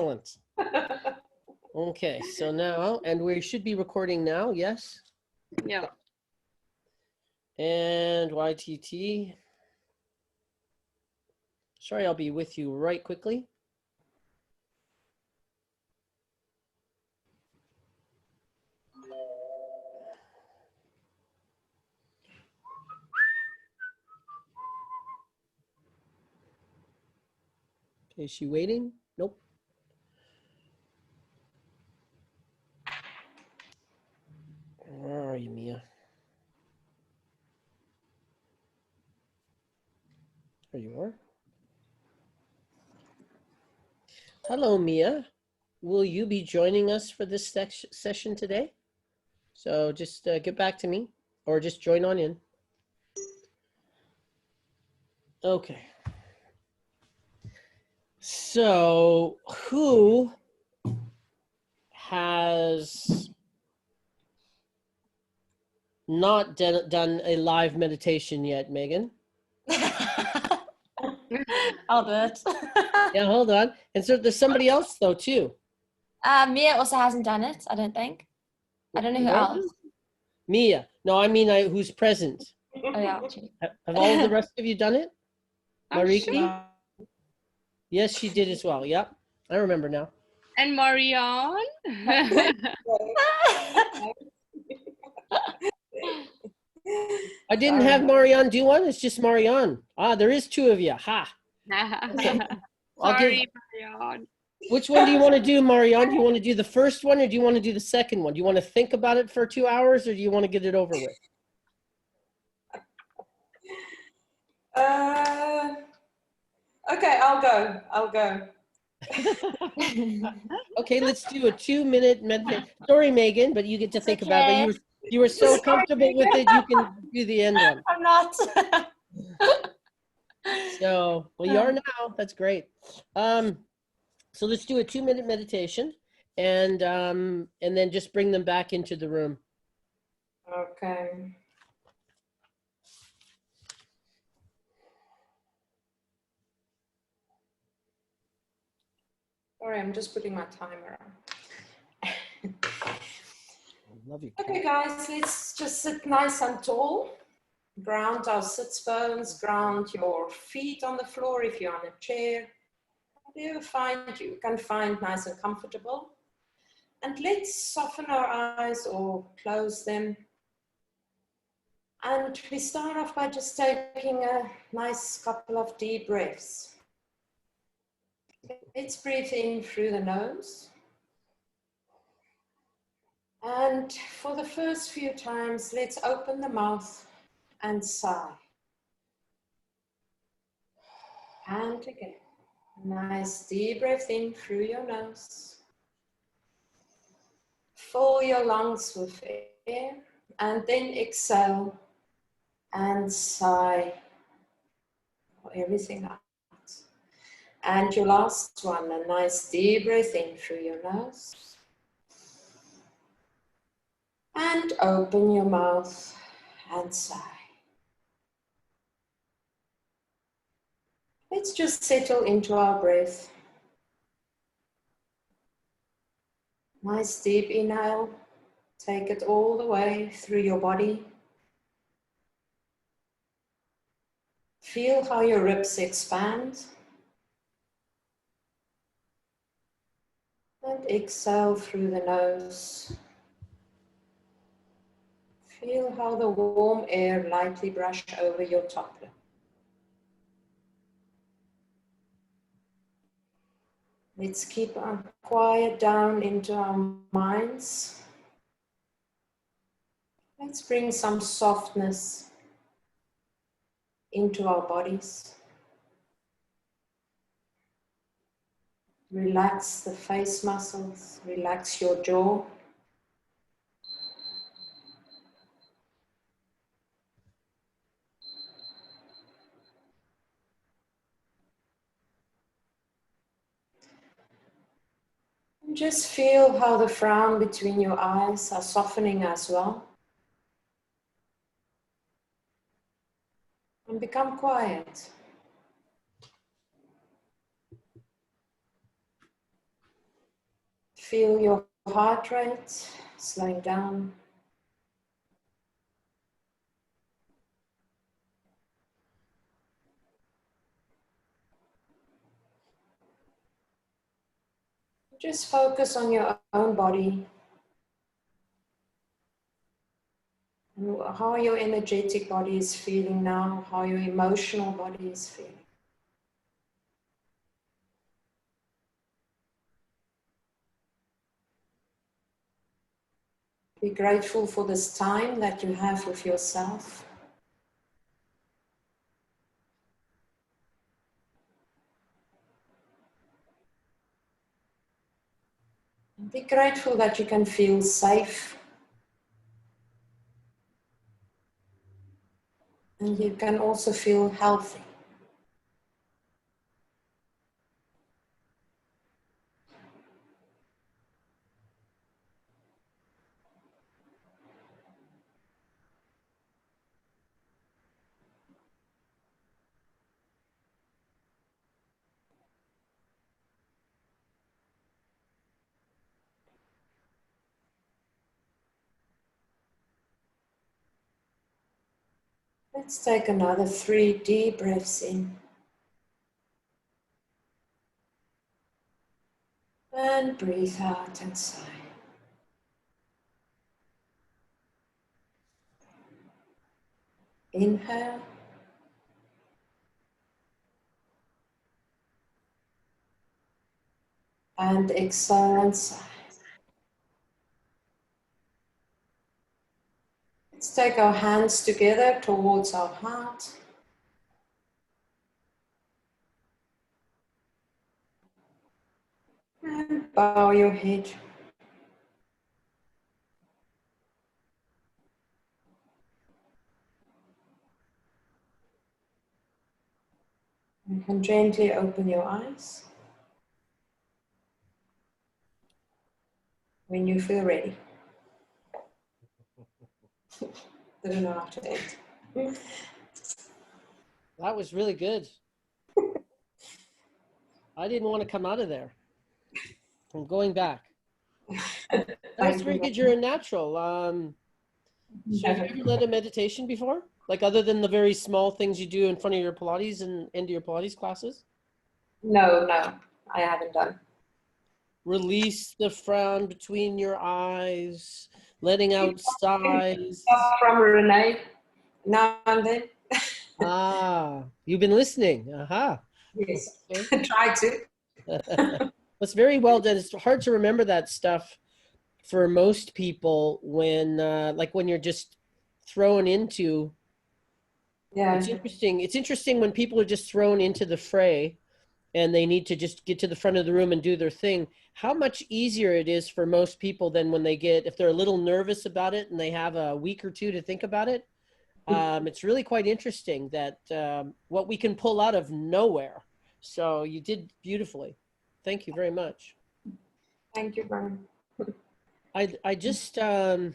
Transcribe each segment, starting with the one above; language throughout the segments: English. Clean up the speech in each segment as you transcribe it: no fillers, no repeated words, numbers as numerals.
Excellent. Okay, so now, and we should be recording now, yes? Yeah. And YTT. Sorry, I'll be with you right quickly. Okay, is she waiting? Nope. Where are you, Mia? There you are. Hello, Mia. Will you be joining us for this session today? So just get back to me or just join on in. Okay. So who has not done a live meditation yet, Megan? I'll do it. Yeah, hold on. And so there's somebody else though too. Mia also hasn't done it, I don't think. I don't know who else. Mia. No, I mean who's present. Oh yeah. Have all of the rest of you done it? Mariki? Sure. Yes, she did as well. Yep. I remember now. And Marianne? I didn't have Marianne do one. It's just Marianne. Ah, there is two of you. Ha. Okay. Sorry, Marianne. Which one do you want to do, Marianne? Do you want to do the first one or do you want to do the second one? Do you want to think about it for 2 hours or do you want to get it over with? Okay, I'll go. Okay, let's do a 2-minute meditation. Sorry, Megan, but you get to think about it. But you were so comfortable with it, you can do the end one. I'm not. So, well, you are now. That's great. So let's do a 2-minute meditation, and then just bring them back into the room. Okay. Sorry, I'm just putting my timer on. Love you. Okay, guys, let's just sit nice and tall. Ground our sits bones, ground your feet on the floor if you're on a chair. Whatever you can find nice and comfortable. And let's soften our eyes or close them. And we start off by just taking a nice couple of deep breaths. Let's breathe in through the nose. And for the first few times, let's open the mouth and sigh. And again, nice deep breath in through your nose. Fill your lungs with air and then exhale and sigh for everything out. And your last one, a nice deep breath in through your nose. And open your mouth and sigh. Let's just settle into our breath. Nice deep inhale. Take it all the way through your body. Feel how your ribs expand. And exhale through the nose. Feel how the warm air lightly brush over your top lip. Let's keep our quiet down into our minds. Let's bring some softness into our bodies. Relax the face muscles, relax your jaw. And just feel how the frown between your eyes are softening as well. And become quiet. Feel your heart rate slowing down. Just focus on your own body. And how your energetic body is feeling now, how your emotional body is feeling. Be grateful for this time that you have with yourself. And be grateful that you can feel safe. And you can also feel healthy. Let's take another 3 deep breaths in. And breathe out and sigh. Inhale. And exhale and sigh. Let's take our hands together towards our heart. And bow your head. You can gently open your eyes when you feel ready. Don't know how to end. That was really good. I didn't want to come out of there. I'm going back. That's very good. You're a natural. So have you ever led a meditation before? Like other than the very small things you do in front of your Pilates and into your Pilates classes? No, I haven't done. Release the frown between your eyes, letting out sighs. From Renee, now and then. Ah, you've been listening. Aha. Yes, Okay. try to. It's very well done. It's hard to remember that stuff for most people when, like when you're just thrown into. Yeah. It's interesting. It's interesting when people are just thrown into the fray and they need to just get to the front of the room and do their thing, how much easier it is for most people than when they get, if they're a little nervous about it and they have a week or two to think about it. It's really quite interesting that what we can pull out of nowhere. So you did beautifully. Thank you very much. Thank you, Bryan. I just, I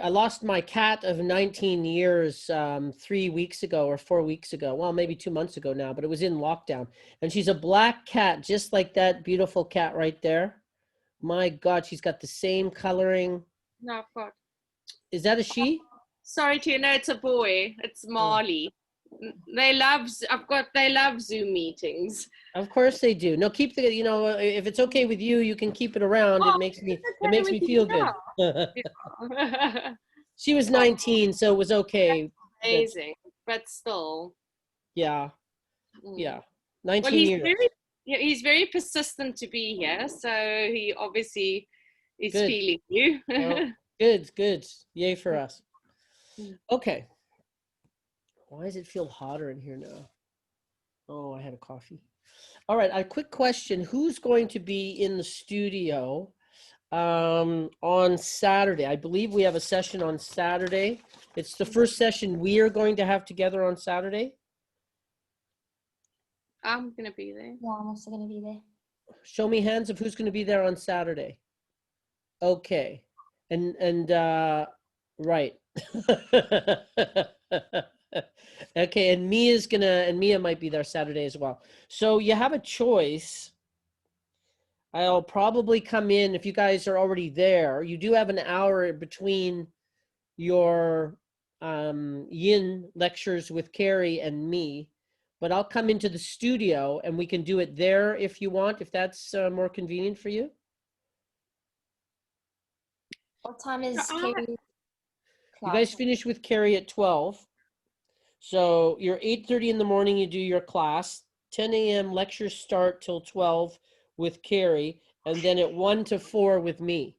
lost my cat of 19 years 3 weeks ago or 4 weeks ago. Well, maybe 2 months ago now, but it was in lockdown. And she's a black cat, just like that beautiful cat right there. My God, she's got the same coloring. No, I've got. Is that a she? Sorry, Tina, it's a boy. It's Marley. They love. They love Zoom meetings. Of course they do. No, keep the. You know, if it's okay with you, you can keep it around. It makes me. It makes me feel good. She was 19, so it was okay. Amazing, but still. Yeah. Yeah. 19 well, he's years. He's very persistent to be here, so he obviously is Good. feeling you. Well, good. Yay for us. Okay. Why does it feel hotter in here now? Oh, I had a coffee. All right, a quick question. Who's going to be in the studio on Saturday? I believe we have a session on Saturday. It's the first session we are going to have together on Saturday. I'm going to be there. Yeah, I'm also going to be there. Show me hands of who's going to be there on Saturday. Okay. And right. Okay, and Mia might be there Saturday as well. So you have a choice. I'll probably come in if you guys are already there. You do have an hour between your yin lectures with Carrie and me, but I'll come into the studio and we can do it there if you want, if that's more convenient for you. What time is I- Carrie's You class? guys finish with Carrie at 12. So you're 8:30 in the morning, you do your class. 10 a.m. lectures start till 12 with Carrie, and then at 1 to 4 with me.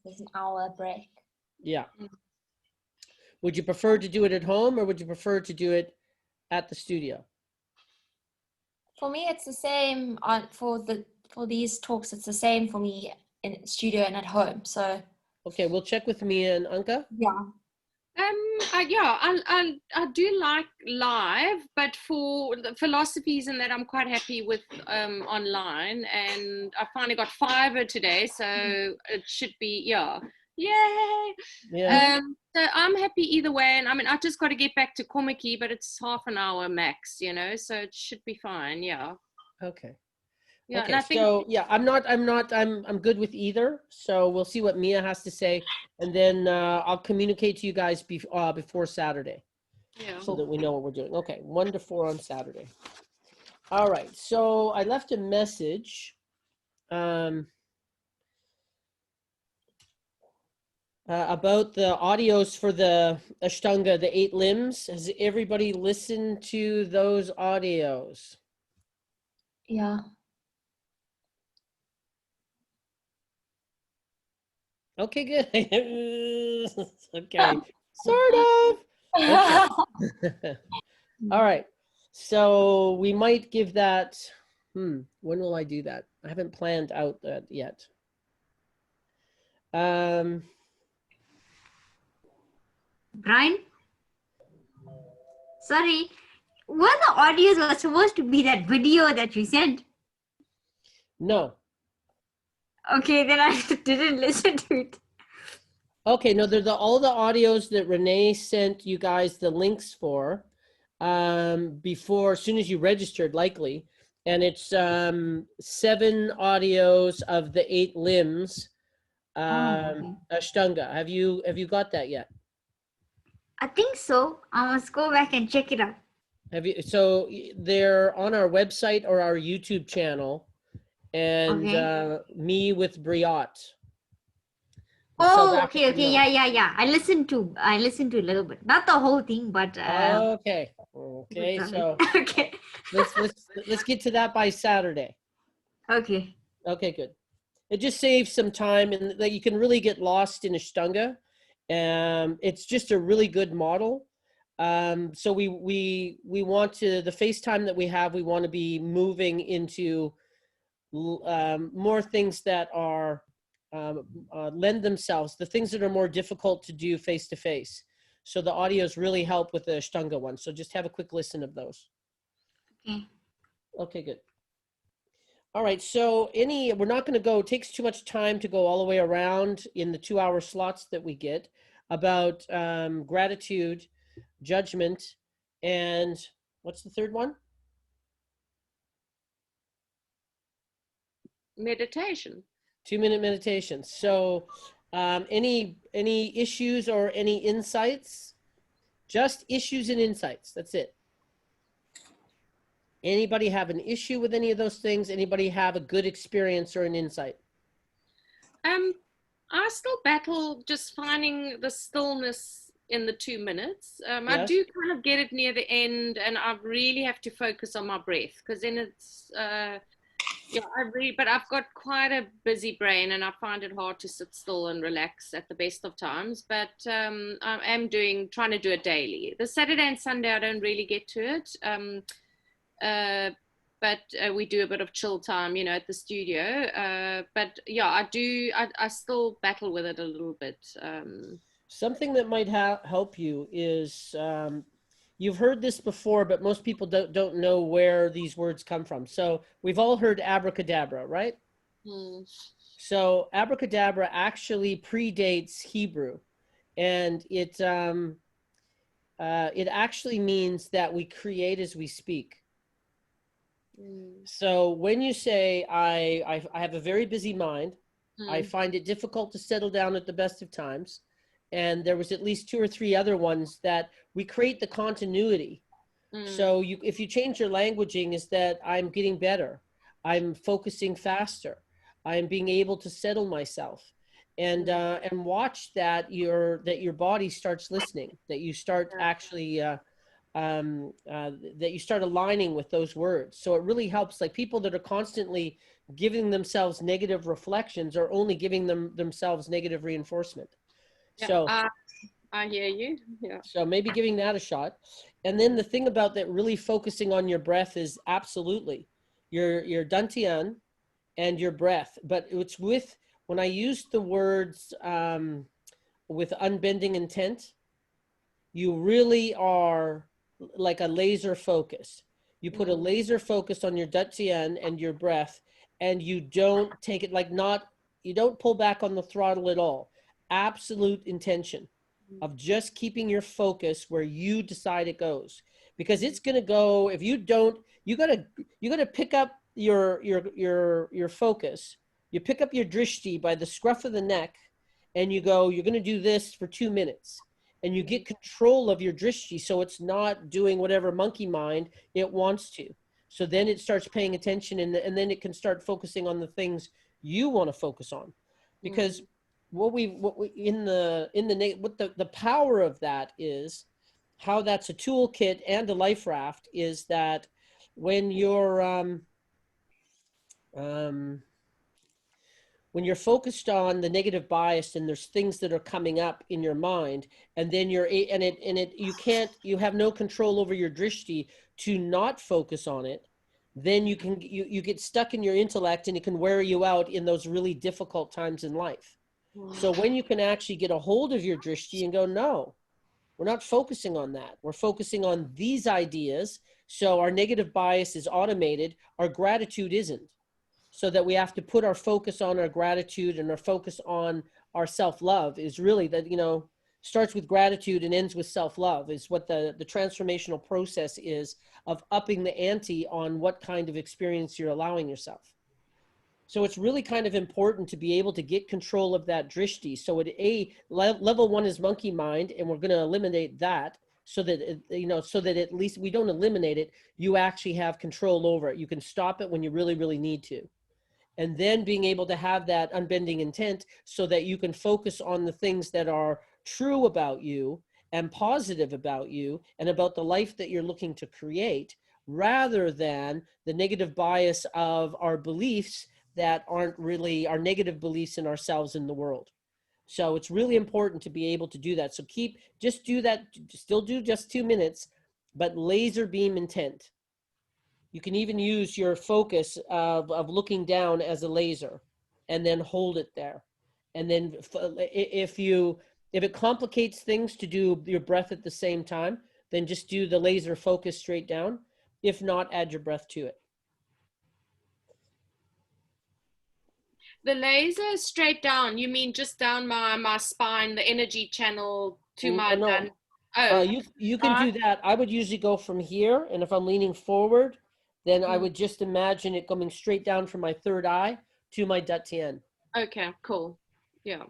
There's an hour break. Yeah. Would you prefer to do it at home or would you prefer to do it at the studio? For me, it's the same on for these talks. It's the same for me in studio and at home. So Okay, we'll check with Mia and Anka. yeah. Yeah, I do like live, but for the philosophies and that, I'm quite happy with online. And I finally got Fiverr today, so it should be, yeah, yay. Yeah. So I'm happy either way. And I mean, I just got to get back to Komiki, but it's half an hour max, you know, so it should be fine. Yeah. Okay. Yeah. Okay, And I think, so yeah, I'm good with either. So we'll see what Mia has to say, and then I'll communicate to you guys before Saturday, yeah. so that we know what we're doing. Okay, 1 to 4 on Saturday. All right, so I left a message about the audios for the Ashtanga, the 8 limbs. Has everybody listened to those audios? Yeah. Okay, good. Okay, sort of. Okay. All right. So we might give that. When will I do that? I haven't planned out that yet. Brian, sorry, one of the audios was supposed to be that video that you sent. No. Okay, then I didn't listen to it. Okay, no, they're all the audios that Renee sent you guys the links for before, as soon as you registered, likely. And it's 7 audios of the 8 limbs, Okay. Ashtanga. Have you got that yet? I think so. I must go back and check it out. Have you? So they're on our website or our YouTube channel, and Okay. me with Briot. Oh, okay, okay, yeah. I listened to a little bit, not the whole thing, but Okay. Okay. So okay, let's get to that by Saturday. okay. Okay, good. It just saves some time, and that you can really get lost in Ashtanga. It's just a really good model. So we want to, the FaceTime that we have, we want to be moving into more things that are lend themselves, the things that are more difficult to do face to face. So the audios really help with the Ashtanga one. So just have a quick listen of those. Okay. Okay, good. All right, so we're not going to go, it takes too much time to go all the way around in the 2-hour slots that we get about gratitude, judgment, and what's the third one? meditation. 2-minute meditation. So any issues or any insights? Just issues and insights, that's it. Anybody have an issue with any of those things? Anybody have a good experience or an insight? I still battle just finding the stillness in the 2 minutes. I Yes. do kind of get it near the end, and I really have to focus on my breath, because then it's but I've got quite a busy brain, and I find it hard to sit still and relax at the best of times. But I am trying to do it daily. The Saturday and Sunday I don't really get to it. But we do a bit of chill time, you know, at the studio. But yeah, I still battle with it a little bit. Something that might help you is, you've heard this before, but most people don't know where these words come from. So we've all heard abracadabra, right? So abracadabra actually predates Hebrew, and it actually means that we create as we speak. Mm. So when you say, I have a very busy mind, I Mm. find it difficult to settle down at the best of times. And there was at least 2 or 3 other ones that we create the continuity. Mm. So if you change your languaging, is that I'm getting better, I'm focusing faster, I'm being able to settle myself, and watch that your body starts listening, that you start actually that you start aligning with those words. So it really helps. Like people that are constantly giving themselves negative reflections are only giving themselves negative reinforcement. Yeah, So I hear you. Yeah. so maybe giving that a shot. And then the thing about that, really focusing on your breath, is absolutely your dantian and your breath. But it's with, when I use the words with unbending intent, you really are like a laser focus. You put a laser focus on your dantian and your breath, and you don't take it like not, you don't pull back on the throttle at all. Absolute intention of just keeping your focus where you decide it goes, because it's going to go. If you don't, you got to pick up your focus. You pick up your drishti by the scruff of the neck, and you go, you're going to do this for 2 minutes, and you get control of your drishti, so it's not doing whatever monkey mind it wants to. So then it starts paying attention, and then it can start focusing on the things you want to focus on. Because what we in the what the power of that is, how that's a toolkit and a life raft, is that when you're when you're focused on the negative bias and there's things that are coming up in your mind, and then you have no control over your drishti to not focus on it, then you get stuck in your intellect, and it can wear you out in those really difficult times in life. So when you can actually get a hold of your drishti and go, no, we're not focusing on that, we're focusing on these ideas. So our negative bias is automated, our gratitude isn't. So that we have to put our focus on our gratitude, and our focus on our self-love is really that, starts with gratitude and ends with self-love, is what the transformational process is, of upping the ante on what kind of experience you're allowing yourself. So it's really kind of important to be able to get control of that drishti. So at level 1 is monkey mind, and we're going to eliminate that, so that so that at least we don't eliminate it, you actually have control over it. You can stop it when you really, really need to. And then being able to have that unbending intent, so that you can focus on the things that are true about you and positive about you and about the life that you're looking to create, rather than the negative bias of our beliefs that aren't really our negative beliefs in ourselves in the world. So it's really important to be able to do that. So just do that, still do just 2 minutes, but laser beam intent. You can even use your focus of looking down as a laser, and then hold it there. And then if it complicates things to do your breath at the same time, then just do the laser focus straight down. If not, add your breath to it. The laser straight down, you mean just down my spine, the energy channel to my No. Oh, you can do that. I would usually go from here, and if I'm leaning forward, then I would just imagine it coming straight down from my third eye to my dantian. Okay, cool. Yeah,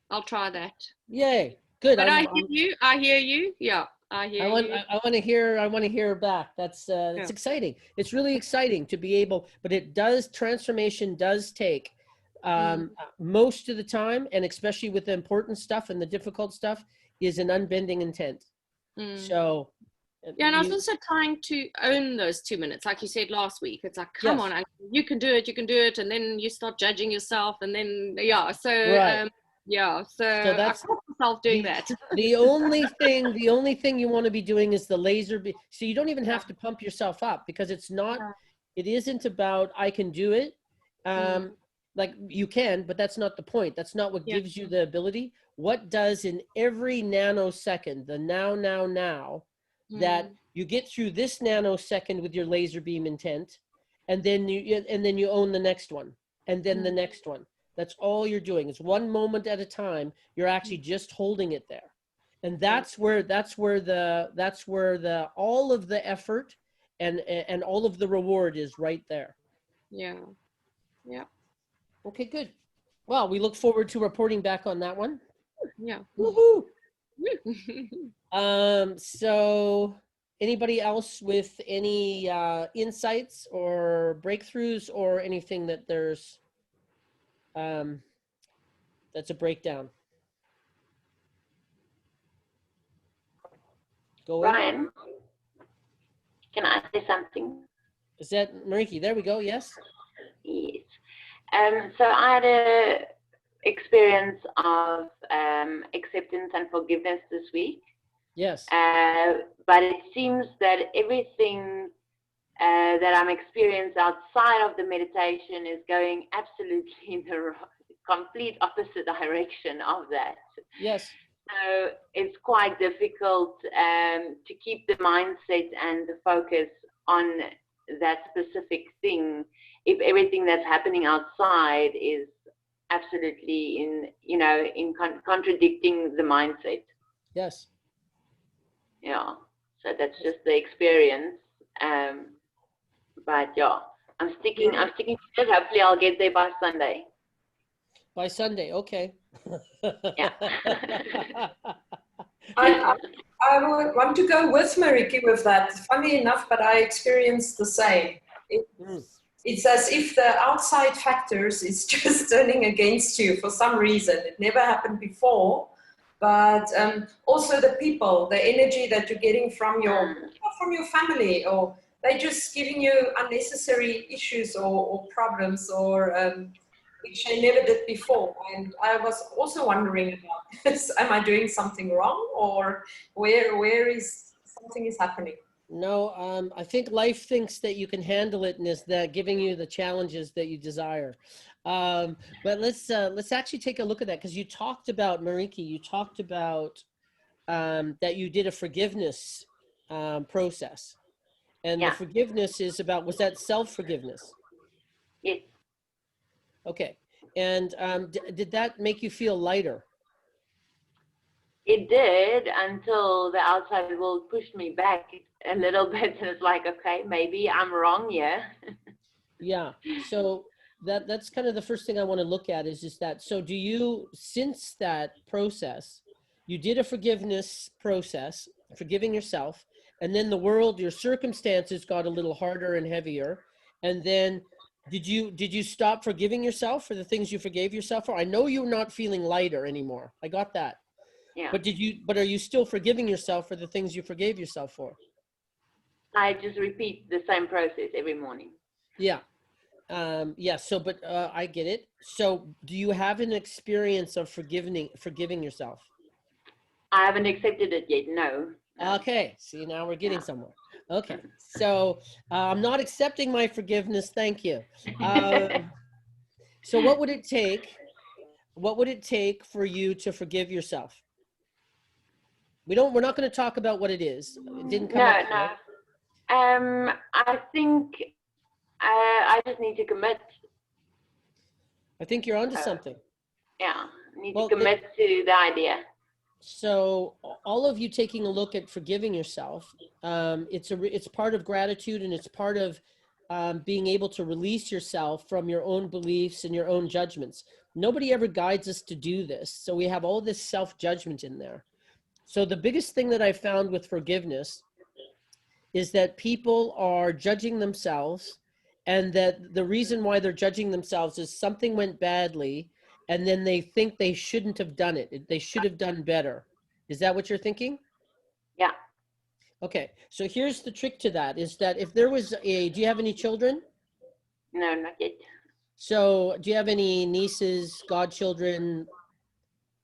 I'll try that. Yay, good. But I hear you. I hear you. Yeah, I hear you. I want to hear back. That's exciting. It's really exciting to be able, but transformation does take most of the time, and especially with the important stuff and the difficult stuff, is an unbending intent. So yeah, and I was also trying to own those 2 minutes, like you said last week. It's like, come on, you can do it, and then you start judging yourself, and then so I caught myself doing that. The only thing you want to be doing is the laser. So you don't even have to pump yourself up, because it's not. It isn't about I can do it. Like you can, but that's not the point. That's not what gives you the ability. What does in every nanosecond, the now, that you get through this nanosecond with your laser beam intent, and then you own the next one, and then the next one. That's all you're doing. It's one moment at a time. You're actually just holding it there. And that's where the all of the effort and all of the reward is right there. Yeah. Yeah. Okay, good. Well, we look forward to reporting back on that one. Yeah. Woohoo! So anybody else with any insights or breakthroughs or anything that there's that's a breakdown? Go in. Bryan, can I say something? Is that Mariki? There we go. Yes. Yes. So I had a experience of acceptance and forgiveness this week. Yes. But it seems that everything that I'm experiencing outside of the meditation is going absolutely in the complete opposite direction of that. Yes. So it's quite difficult to keep the mindset and the focus on that specific thing if everything that's happening outside is absolutely contradicting the mindset. Yes. Yeah. So that's just the experience. But yeah, I'm sticking to it. Hopefully I'll get there by Sunday. By Sunday, okay. Yeah. I would want to go with Mariki with that. Funny enough, but I experienced the same. It's as if the outside factors is just turning against you for some reason. It never happened before, but also the people, the energy that you're getting from your family, or they're just giving you unnecessary issues or problems, or which I never did before. And I was also wondering about this. Am I doing something wrong, or where is something is happening? No, I think life thinks that you can handle it and is that giving you the challenges that you desire. But let's actually take a look at that, because you talked about, Mariki, you talked about that you did a forgiveness process. And Yeah. the forgiveness is about, was that self-forgiveness? Yes. Okay. And did that make you feel lighter? It did, until the outside world pushed me back a little bit, and it's like, okay, maybe I'm wrong here. Yeah. So that's kind of the first thing I want to look at is that. So do you, since that process, you did a forgiveness process, forgiving yourself, and then the world, your circumstances got a little harder and heavier, and then did you stop forgiving yourself for the things you forgave yourself for? I know you're not feeling lighter anymore. I got that. Yeah. But are you still forgiving yourself for the things you forgave yourself for? I just repeat the same process every morning. Yeah. Yeah. So, but I get it. So do you have an experience of forgiving yourself? I haven't accepted it yet. No. Okay. See, now we're getting somewhere. Okay. So I'm not accepting my forgiveness. Thank you. So what would it take? What would it take for you to forgive yourself? We're not going to talk about what it is. It didn't come up. No. I think I just need to commit. I think you're onto something. Yeah, I need to commit to the idea. So all of you taking a look at forgiving yourself, it's part of gratitude, and it's part of being able to release yourself from your own beliefs and your own judgments. Nobody ever guides us to do this. So we have all this self-judgment in there. So the biggest thing that I found with forgiveness is that people are judging themselves, and that the reason why they're judging themselves is something went badly, and then they think they shouldn't have done it. They should have done better. Is that what you're thinking? Yeah. Okay. So here's the trick to that, is that if there was do you have any children? No, not yet. So do you have any nieces, godchildren?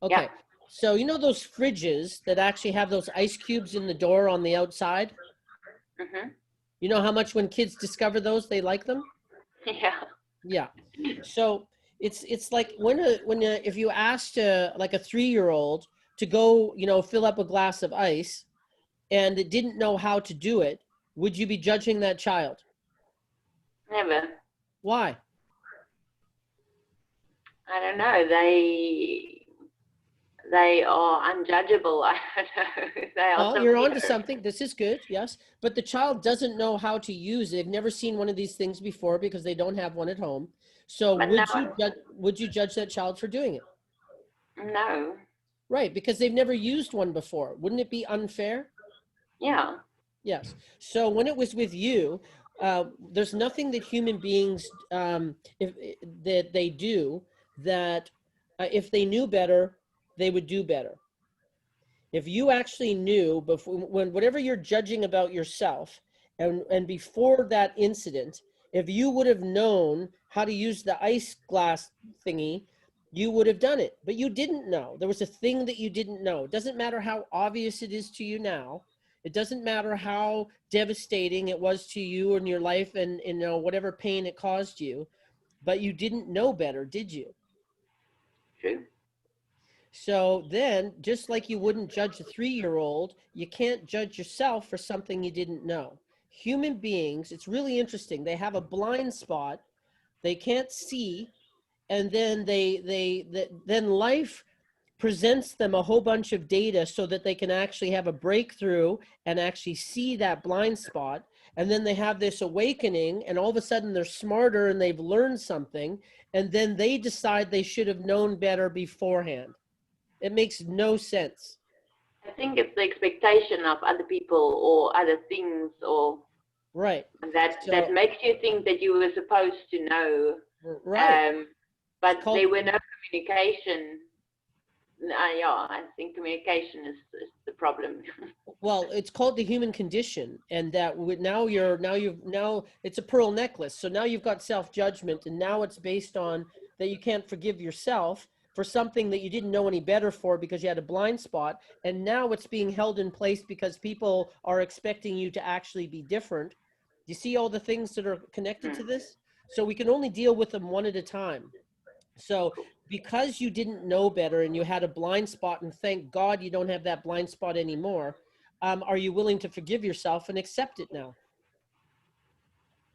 Okay. Yeah. So you know those fridges that actually have those ice cubes in the door on the outside? Mm-hmm. You know how much when kids discover those, they like them? Yeah. Yeah. So it's like if you asked like a 3-year-old to go, fill up a glass of ice, and it didn't know how to do it, would you be judging that child? Never. Why? I don't know. they are unjudgeable. I don't know. They are Well, you're severe. onto something. This is good, yes. But the child doesn't know how to use it. They've never seen one of these things before because they don't have one at home. So But would you judge that child for doing it? no. Right, because they've never used one before. Wouldn't it be unfair? Yeah. Yes. So when it was with you, there's nothing that human beings, that they do that if they knew better, they would do better. If you actually knew before, when whatever you're judging about yourself, and before that incident, if you would have known how to use the ice glass thingy, you would have done it. But you didn't know. There was a thing that you didn't know. It doesn't matter how obvious it is to you now. It doesn't matter how devastating it was to you in your life, and whatever pain it caused you, but you didn't know better, did you? True. So then, just like you wouldn't judge a 3-year-old, you can't judge yourself for something you didn't know. Human beings, it's really interesting. They have a blind spot. They can't see, and then then life presents them a whole bunch of data so that they can actually have a breakthrough and actually see that blind spot. And then they have this awakening, and all of a sudden they're smarter and they've learned something, and then they decide they should have known better beforehand. It makes no sense. I think it's the expectation of other people or other things, or Right. that makes you think that you were supposed to know. Right. But there were no communication. Yeah, I think communication is the problem. Well, it's called the human condition, and that now it's a pearl necklace. So now you've got self-judgment, and now it's based on that you can't forgive yourself for something that you didn't know any better for because you had a blind spot, and now it's being held in place because people are expecting you to actually be different. Do you see all the things that are connected to this? So we can only deal with them one at a time. So because you didn't know better and you had a blind spot, and thank God you don't have that blind spot anymore, are you willing to forgive yourself and accept it now?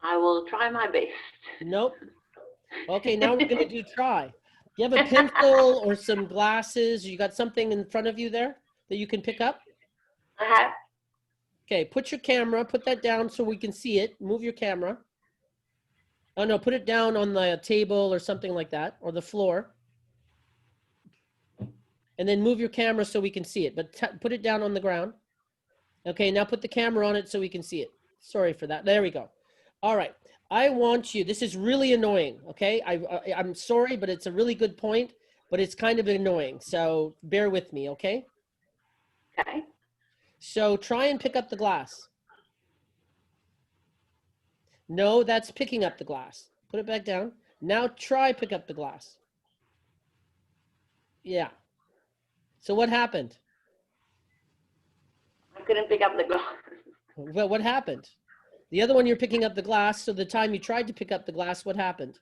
I will try my best. Nope. Okay, now we're going to do try. You have a pencil or some glasses? You got something in front of you there that you can pick up? I have. Okay, put that down so we can see it. Move your camera. Oh no, put it down on the table or something like that, or the floor. And then move your camera so we can see it, but put it down on the ground. Okay, now put the camera on it so we can see it. Sorry for that. There we go. All right. I want you, this is really annoying, okay? I'm sorry, but it's a really good point, but it's kind of annoying. So bear with me, okay? Okay. So try and pick up the glass. No, that's picking up the glass. Put it back down. Now try pick up the glass. Yeah. So what happened? I couldn't pick up the glass. Well, what happened? The other one, you're picking up the glass. So the time you tried to pick up the glass, what happened?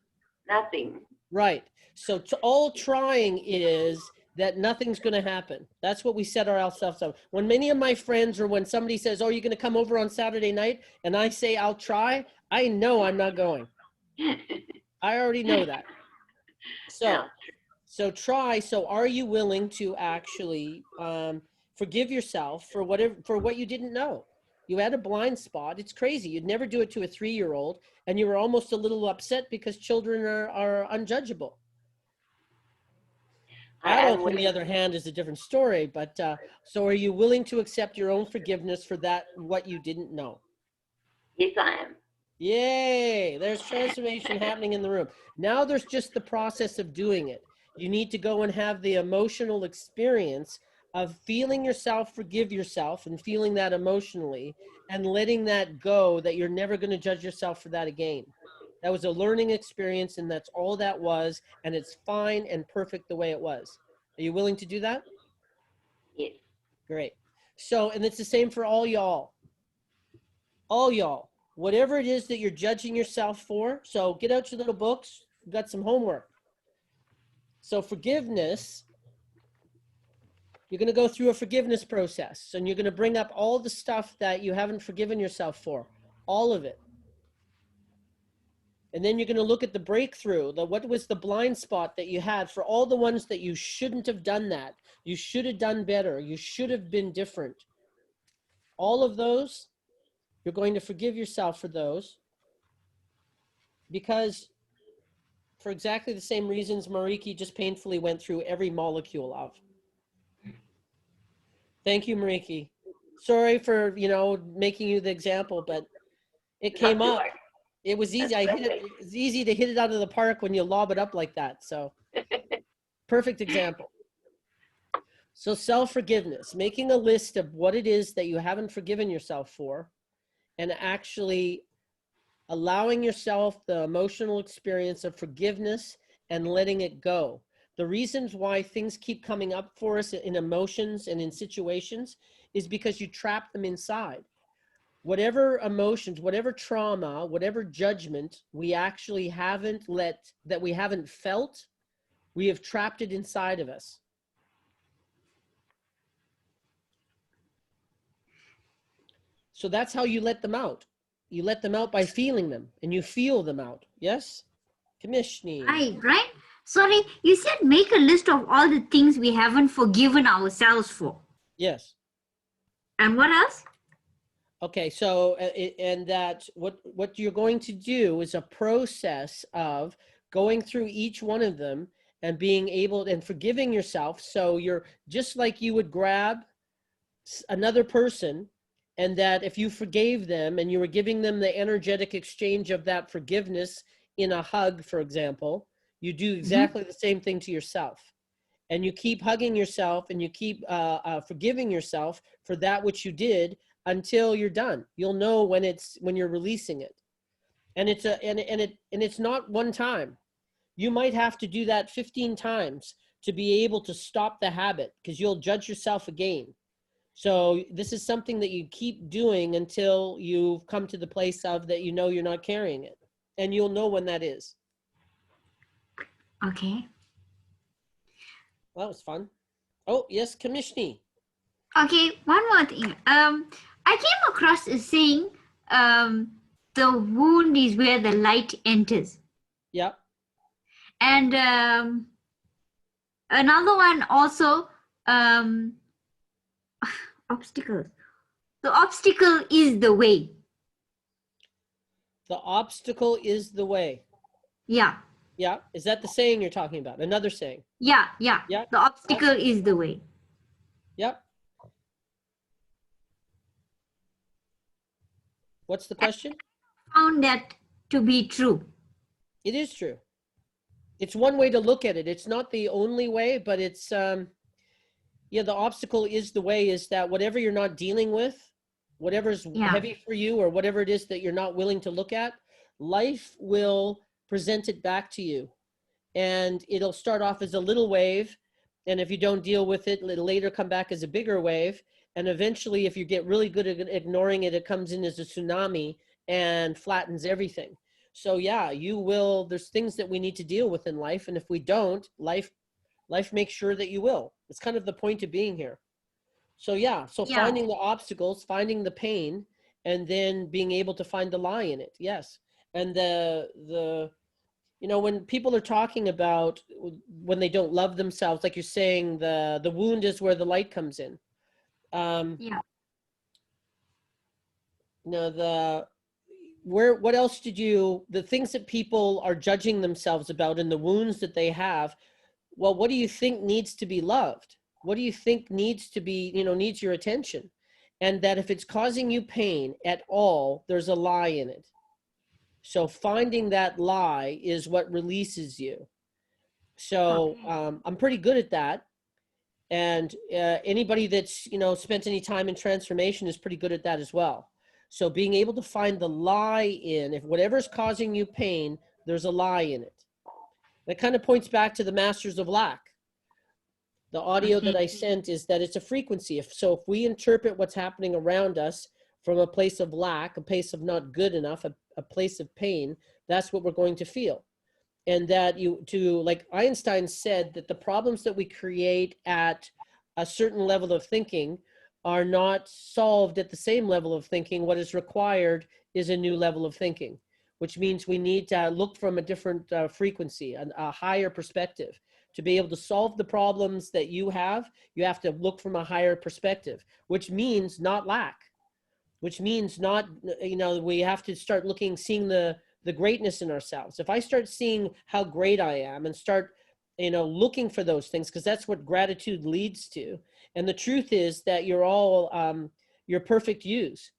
Nothing. Right. So all trying is that nothing's going to happen. That's what we set ourselves up. When many of my friends, or when somebody says, oh, you're going to come over on Saturday night, and I say, I'll try, I know I'm not going. I already know that. So try. So are you willing to actually forgive yourself for what you didn't know? You had a blind spot. It's crazy. You'd never do it to a 3-year-old, and you were almost a little upset because children are unjudgeable. Adults, on the other hand, is a different story. But so are you willing to accept your own forgiveness for what you didn't know? Yes, I am. Yay! There's transformation happening in the room. Now there's just the process of doing it. You need to go and have the emotional experience of feeling yourself, forgive yourself, and feeling that emotionally, and letting that go, that you're never going to judge yourself for that again. That was a learning experience, and that's all that was, and it's fine and perfect the way it was. Are you willing to do that? Yes. Great. So, and it's the same for all y'all. All y'all. Whatever it is that you're judging yourself for, so get out your little books. We've got some homework. So forgiveness, you're going to go through a forgiveness process, and you're going to bring up all the stuff that you haven't forgiven yourself for, all of it. And then you're going to look at the breakthrough, what was the blind spot that you had for all the ones that you shouldn't have done that. You should have done better. You should have been different. All of those, you're going to forgive yourself for those, because for exactly the same reasons Mariki just painfully went through every molecule of. Thank you, Mariki. Sorry for, making you the example, but it came up. It was easy. It's easy to hit it out of the park when you lob it up like that. So perfect example. So self-forgiveness, making a list of what it is that you haven't forgiven yourself for, and actually allowing yourself the emotional experience of forgiveness and letting it go. The reasons why things keep coming up for us in emotions and in situations is because you trap them inside. Whatever emotions, whatever trauma, whatever judgment we actually haven't felt, we have trapped it inside of us. So that's how you let them out. You let them out by feeling them, and you feel them out. Yes? Commissioning. Hi, Brian. Sorry, you said make a list of all the things we haven't forgiven ourselves for. Yes. And what else? Okay, so and that what you're going to do is a process of going through each one of them and being able and forgiving yourself. So you're just like you would grab another person, and that if you forgave them and you were giving them the energetic exchange of that forgiveness in a hug, for example, you do exactly the same thing to yourself. And you keep hugging yourself and you keep forgiving yourself for that which you did until you're done. You'll know when you're releasing it. And it's not one time. You might have to do that 15 times to be able to stop the habit, because you'll judge yourself again. So this is something that you keep doing until you've come to the place of that you're not carrying it. And you'll know when that is. Okay. Well, that was fun. Oh, yes, Commissioning. Okay, one more thing. I came across a saying, the wound is where the light enters. Yeah. And another one also, obstacles. The obstacle is the way. The obstacle is the way. Yeah. Yeah. Is that the saying you're talking about? Another saying? Yeah. Yeah. The obstacle is the way. Yep. What's the question? Found that to be true. It is true. It's one way to look at it. It's not the only way, but it's, the obstacle is the way, is that whatever you're not dealing with, whatever's heavy for you, or whatever it is that you're not willing to look at, life will present it back to you. And it'll start off as a little wave. And if you don't deal with it, it'll later come back as a bigger wave. And eventually, if you get really good at ignoring it, it comes in as a tsunami and flattens everything. So yeah, there's things that we need to deal with in life. And if we don't, life makes sure that you will. It's kind of the point of being here. So yeah, finding the obstacles, finding the pain, and then being able to find the lie in it. Yes. And when people are talking about when they don't love themselves, like you're saying, the wound is where the light comes in. What else the things that people are judging themselves about and the wounds that they have, well, what do you think needs to be loved? What do you think needs to be, needs your attention? And that if it's causing you pain at all, there's a lie in it. So finding that lie is what releases you. So I'm pretty good at that. And anybody that's, spent any time in transformation is pretty good at that as well. So being able to find the lie in, if whatever's causing you pain, there's a lie in it. That kind of points back to the Masters of Lack. The audio that I sent is that it's a frequency. If we interpret what's happening around us from a place of lack, a place of not good enough, a place of pain, that's what we're going to feel. And that like Einstein said, that the problems that we create at a certain level of thinking are not solved at the same level of thinking. What is required is a new level of thinking. which means we need to look from a different frequency, a higher perspective. To be able to solve the problems that you have to look from a higher perspective, which means not lack, which means not, you know, we have to start looking, seeing the greatness in ourselves. If I start seeing how great I am and start, you know, looking for those things, because that's what gratitude leads to. And the truth is that you're all, you're perfect yous.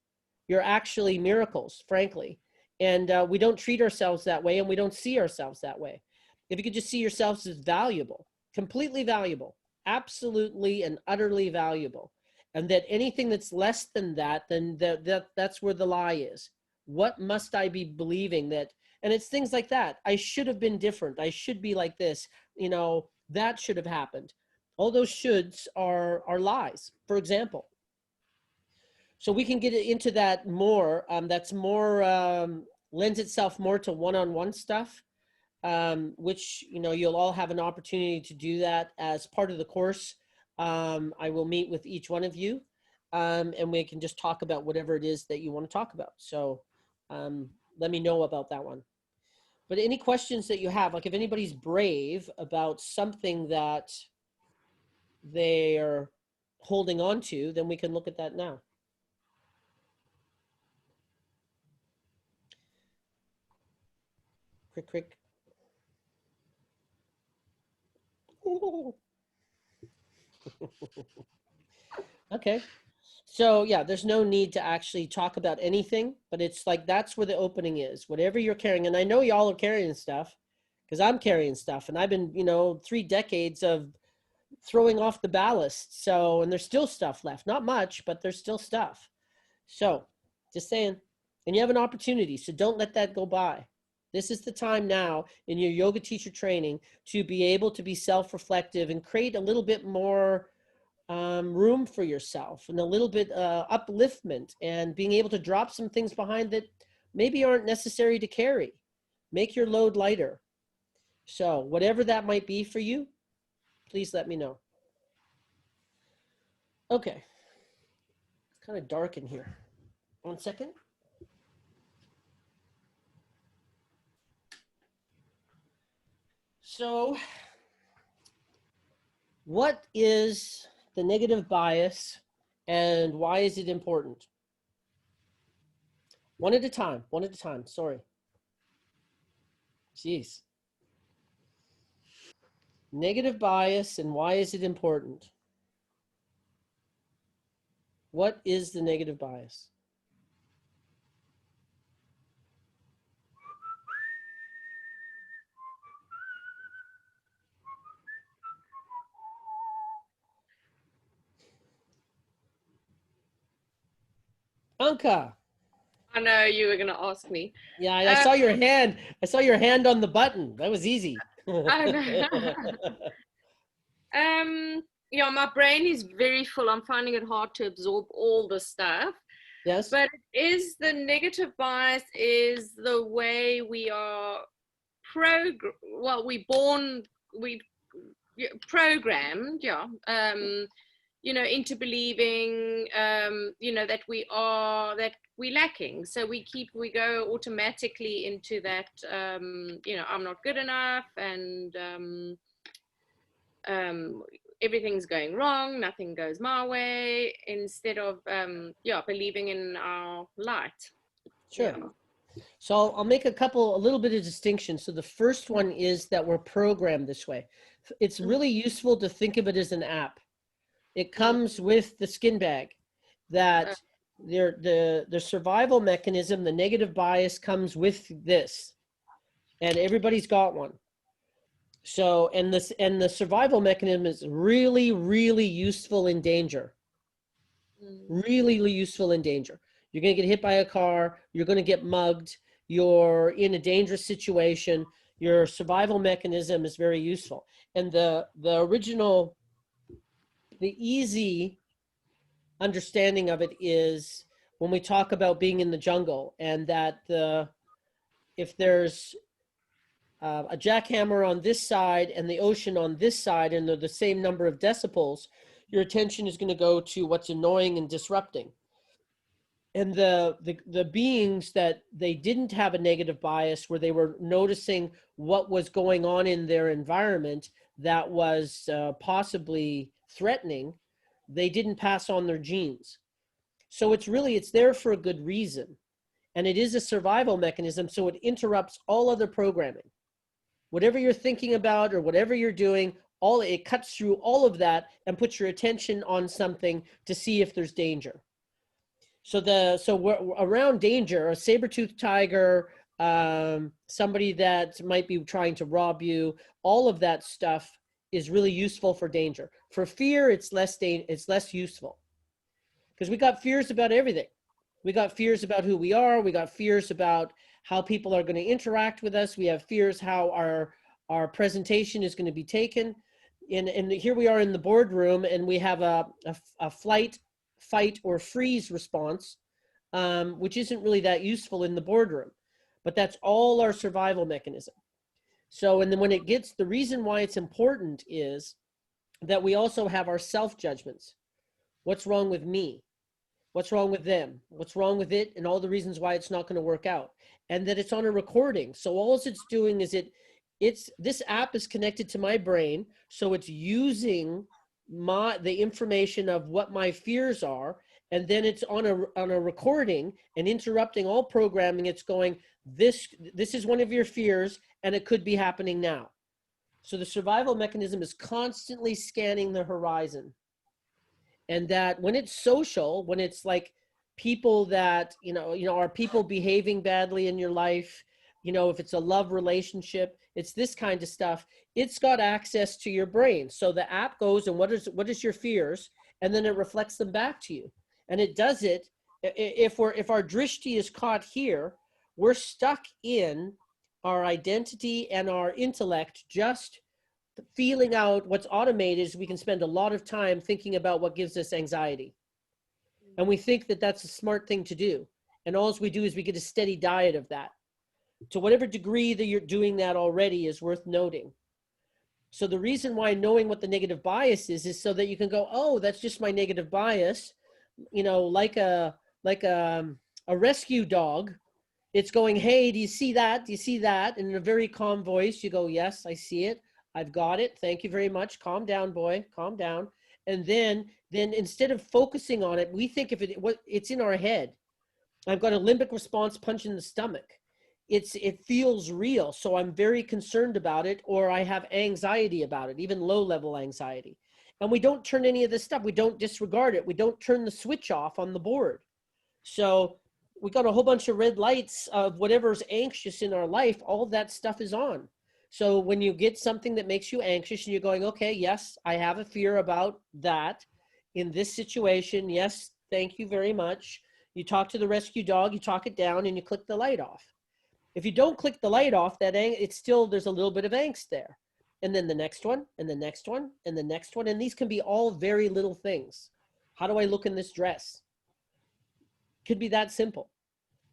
You're actually miracles, frankly. And we don't treat ourselves that way, and we don't see ourselves that way. If you could just see yourselves as valuable, completely valuable, absolutely and utterly valuable, and that anything that's less than that, then that's where the lie is. What must I be believing that? And it's things like that. I should have been different. I should be like this. You know, that should have happened. All those shoulds are lies, for example. So we can get into that more. That's more, lends itself more to one-on-one stuff, which, you know, you'll all have an opportunity to do that as part of the course. I will meet with each one of you, and we can just talk about whatever it is that you want to talk about. So let me know about that one. But any questions that you have, like if anybody's brave about something that they're holding on to, then we can look at that now. Crick. Okay. So yeah, there's no need to actually talk about anything, but it's like, that's where the opening is. Whatever you're carrying, and I know y'all are carrying stuff, because I'm carrying stuff, and I've been, you know, 3 decades of throwing off the ballast. So, and there's still stuff left. Not much, but there's still stuff. So just saying, and you have an opportunity, so don't let that go by. This is the time now in your yoga teacher training to be able to be self-reflective and create a little bit more room for yourself, and a little bit upliftment, and being able to drop some things behind that maybe aren't necessary to carry. Make your load lighter. So whatever that might be for you, please let me know. Okay. It's kind of dark in here. 1 second. So what is the negative bias, and why is it important? One at a time, sorry. Jeez. Negative bias, and why is it important? What is the negative bias? Anka. I know you were going to ask me. Yeah, I saw your hand. I saw your hand on the button. That was easy. Yeah, my brain is very full. I'm finding it hard to absorb all the stuff. Yes. But it is the negative bias is the way we are programmed, you know, into believing, you know, that we're lacking. So we go automatically into that, you know, I'm not good enough, and everything's going wrong, nothing goes my way, instead of believing in our light. Sure. Yeah. So I'll make a little bit of distinction. So the first one is that we're programmed this way. It's really useful to think of it as an app. It comes with the skin bag, that the survival mechanism, the negative bias, comes with this, and everybody's got one. So, and the survival mechanism is really, really useful in danger. Really useful in danger. You're going to get hit by a car. You're going to get mugged. You're in a dangerous situation. Your survival mechanism is very useful. And the easy understanding of it is when we talk about being in the jungle, and that if there's a jackhammer on this side and the ocean on this side, and they're the same number of decibels, your attention is going to go to what's annoying and disrupting. And the beings that they didn't have a negative bias, where they were noticing what was going on in their environment that was possibly threatening, they didn't pass on their genes. So it's there for a good reason. And it is a survival mechanism, so it interrupts all other programming. Whatever you're thinking about or whatever you're doing, it cuts through all of that and puts your attention on something to see if there's danger. So we're around danger, a saber-toothed tiger, somebody that might be trying to rob you, all of that stuff is really useful for danger. For fear, it's less useful, because we got fears about everything. We got fears about who we are. We got fears about how people are going to interact with us. We have fears how our presentation is going to be taken. And here we are in the boardroom, and we have a flight, fight, or freeze response, which isn't really that useful in the boardroom. But that's all our survival mechanism. So, and then when it gets, the reason why it's important is that we also have our self-judgments. What's wrong with me? What's wrong with them? What's wrong with it? And all the reasons why it's not going to work out. And that it's on a recording. So all it's doing is this app is connected to my brain. So it's using the information of what my fears are. And then it's on a recording and interrupting all programming. It's going, this is one of your fears, and it could be happening now. So the survival mechanism is constantly scanning the horizon. And that when it's social, when it's like people that, are people behaving badly in your life, if it's a love relationship, it's this kind of stuff, it's got access to your brain. So the app goes and what is your fears? And then it reflects them back to you. And it does it, if our drishti is caught here, we're stuck in our identity and our intellect, just feeling out what's automated. Is we can spend a lot of time thinking about what gives us anxiety. And we think that that's a smart thing to do. And all we do is we get a steady diet of that. To whatever degree that you're doing that already is worth noting. So the reason why knowing what the negative bias is so that you can go, oh, that's just my negative bias. Like a rescue dog. It's going, hey, do you see that? Do you see that? And in a very calm voice, you go, yes, I see it. I've got it. Thank you very much. Calm down, boy. Calm down. And then instead of focusing on it, we think it's in our head. I've got a limbic response punch in the stomach. It feels real. So I'm very concerned about it, or I have anxiety about it, even low-level anxiety. And we don't turn any of this stuff. We don't disregard it. We don't turn the switch off on the board. So we got a whole bunch of red lights of whatever's anxious in our life. All of that stuff is on. So when you get something that makes you anxious and you're going, okay, yes, I have a fear about that in this situation. Yes, thank you very much. You talk to the rescue dog, you talk it down, and you click the light off. If you don't click the light off, it's still, there's a little bit of angst there. And then the next one, and the next one, and the next one. And these can be all very little things. How do I look in this dress? Could be that simple.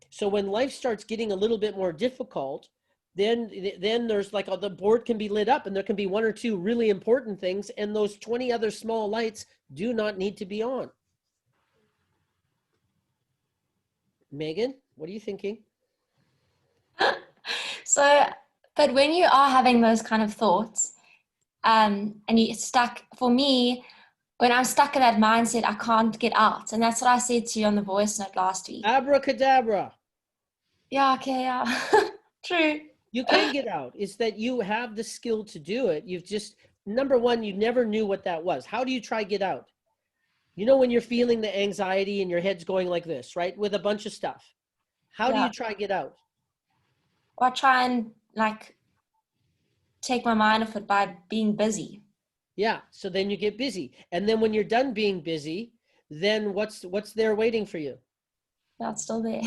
So when life starts getting a little bit more difficult, then there's like the board can be lit up, and there can be one or two really important things, and those 20 other small lights do not need to be on. Megan, what are you thinking? So, but when you are having those kind of thoughts, and you're stuck, for me, when I'm stuck in that mindset, I can't get out. And that's what I said to you on the voice note last week. Abracadabra. Yeah, okay, yeah. True. You can get out. It's that you have the skill to do it. You've just, number one, you never knew what that was. How do you try get out? When you're feeling the anxiety and your head's going like this, right? With a bunch of stuff. How do you try get out? Or I try and take my mind off it by being busy. Yeah. So then you get busy. And then when you're done being busy, then what's there waiting for you? That's still there.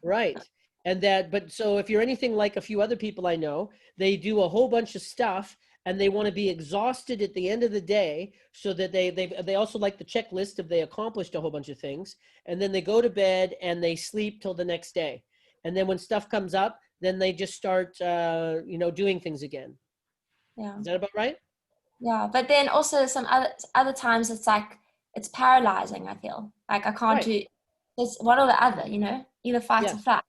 Right. And but so if you're anything like a few other people I know, they do a whole bunch of stuff and they want to be exhausted at the end of the day, so that they also like the checklist if they accomplished a whole bunch of things. And then they go to bed and they sleep till the next day. And then when stuff comes up, then they just start, doing things again. Yeah. Is that about right? Yeah. But then also some other times it's paralyzing. I feel like I can't do It's one or the other, you know, either fight or Yes. flight.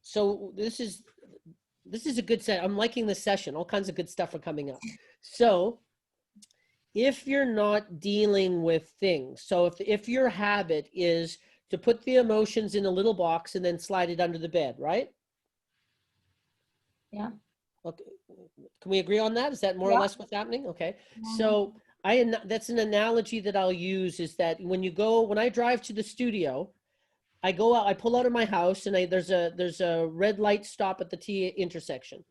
So this is a good set. I'm liking this session. All kinds of good stuff are coming up. So if you're not dealing with things, so if your habit is to put the emotions in a little box and then slide it under the bed, right? Yeah. Okay. Can we agree on that? Is that more or Yeah. less what's happening? Okay. So that's an analogy that I'll use, is that when I drive to the studio, I go out, I pull out of my house, and there's a red light stop at the T intersection.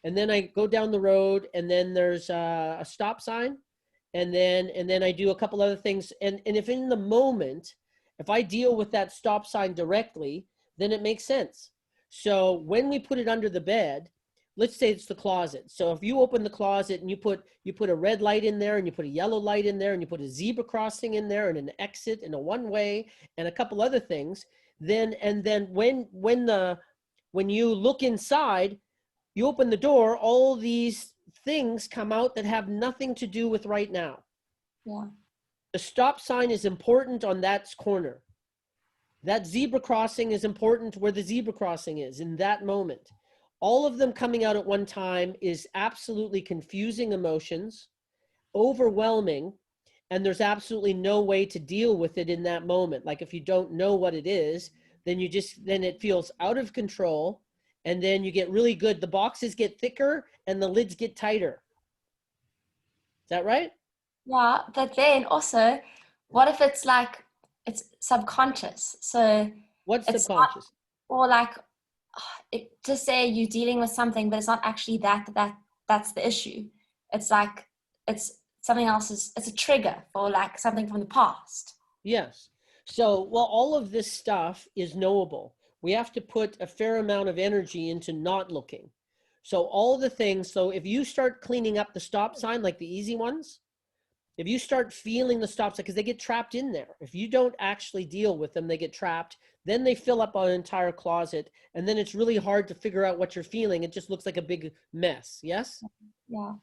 And then I go down the road, and then there's a stop sign. And then I do a couple other things. And if in the moment, if I deal with that stop sign directly, then it makes sense. So when we put it under the bed, let's say it's the closet. So if you open the closet and you put a red light in there, and you put a yellow light in there, and you put a zebra crossing in there, and an exit and a one way and a couple other things, then when you look inside, you open the door, all these things come out that have nothing to do with right now. Yeah. The stop sign is important on that corner. That zebra crossing is important where the zebra crossing is in that moment. All of them coming out at one time is absolutely confusing emotions, overwhelming, and there's absolutely no way to deal with it in that moment. Like if you don't know what it is, then it feels out of control, and then you get really good. The boxes get thicker and the lids get tighter. Is that right? Yeah, but then also, what if it's like it's subconscious? So What's it's subconscious? not, or like just say you're dealing with something, but it's not actually that's the issue. It's like it's something else. It's a trigger for like something from the past. Yes. So, well, all of this stuff is knowable. We have to put a fair amount of energy into not looking. So all the things, so if you start cleaning up the stop sign, like the easy ones, if you start feeling the stop sign, because they get trapped in there. If you don't actually deal with them, they get trapped. Then they fill up an entire closet. And then it's really hard to figure out what you're feeling. It just looks like a big mess. Yes? Yeah.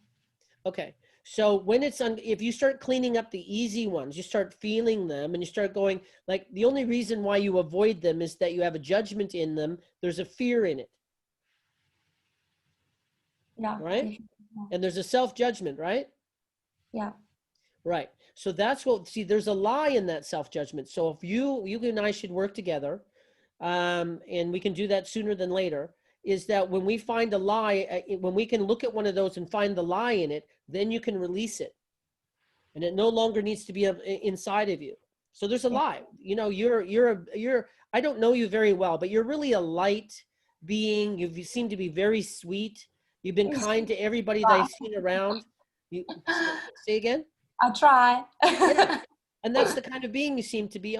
Okay. So when if you start cleaning up the easy ones, you start feeling them, and you start going, like, the only reason why you avoid them is that you have a judgment in them. There's a fear in it. Yeah. Right? Definitely. And there's a self-judgment, right? Yeah. Right. So that's see, there's a lie in that self-judgment. So if you and I should work together, and we can do that sooner than later, is that when we find a lie, when we can look at one of those and find the lie in it, then you can release it. And it no longer needs to be inside of you. So there's a lie. You know, I don't know you very well, but you're really a light being. You seem to be very sweet. You've been kind to everybody that I've seen around. You say again? I try. Yeah. And that's the kind of being you seem to be.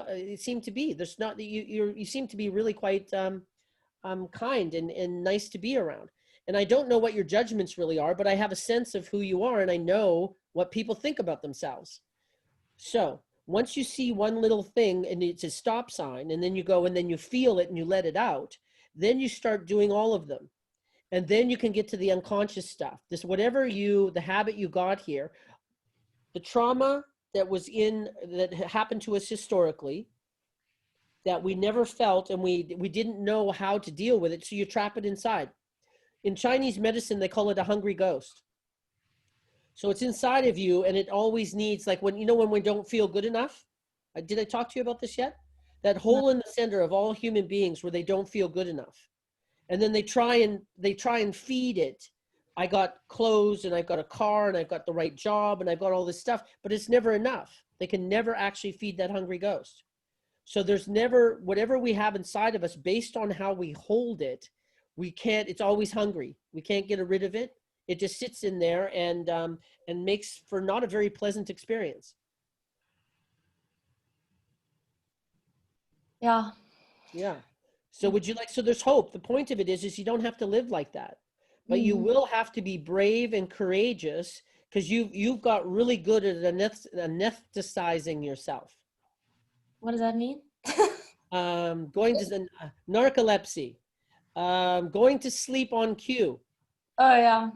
There's not you seem to be really quite kind and nice to be around. And I don't know what your judgments really are, but I have a sense of who you are, and I know what people think about themselves. So once you see one little thing and it's a stop sign, and then you go and then you feel it and you let it out, then you start doing all of them. And then you can get to the unconscious stuff. The habit you got here, the trauma that happened to us historically, that we never felt, and we didn't know how to deal with it, so you trap it inside. In Chinese medicine, they call it a hungry ghost. So it's inside of you, and it always needs, like when we don't feel good enough. Did I talk to you about this yet? That hole in the center of all human beings where they don't feel good enough. And then they try and feed it. I got clothes, and I've got a car, and I've got the right job, and I've got all this stuff, but it's never enough. They can never actually feed that hungry ghost. So there's never, whatever we have inside of us, based on how we hold it, it's always hungry. We can't get rid of it. It just sits in there and makes for not a very pleasant experience. Yeah. Yeah. So so there's hope. The point of it is you don't have to live like that, but you will have to be brave and courageous, because you've got really good at anesthetizing yourself. What does that mean? Going to narcolepsy, going to sleep on cue. Oh yeah.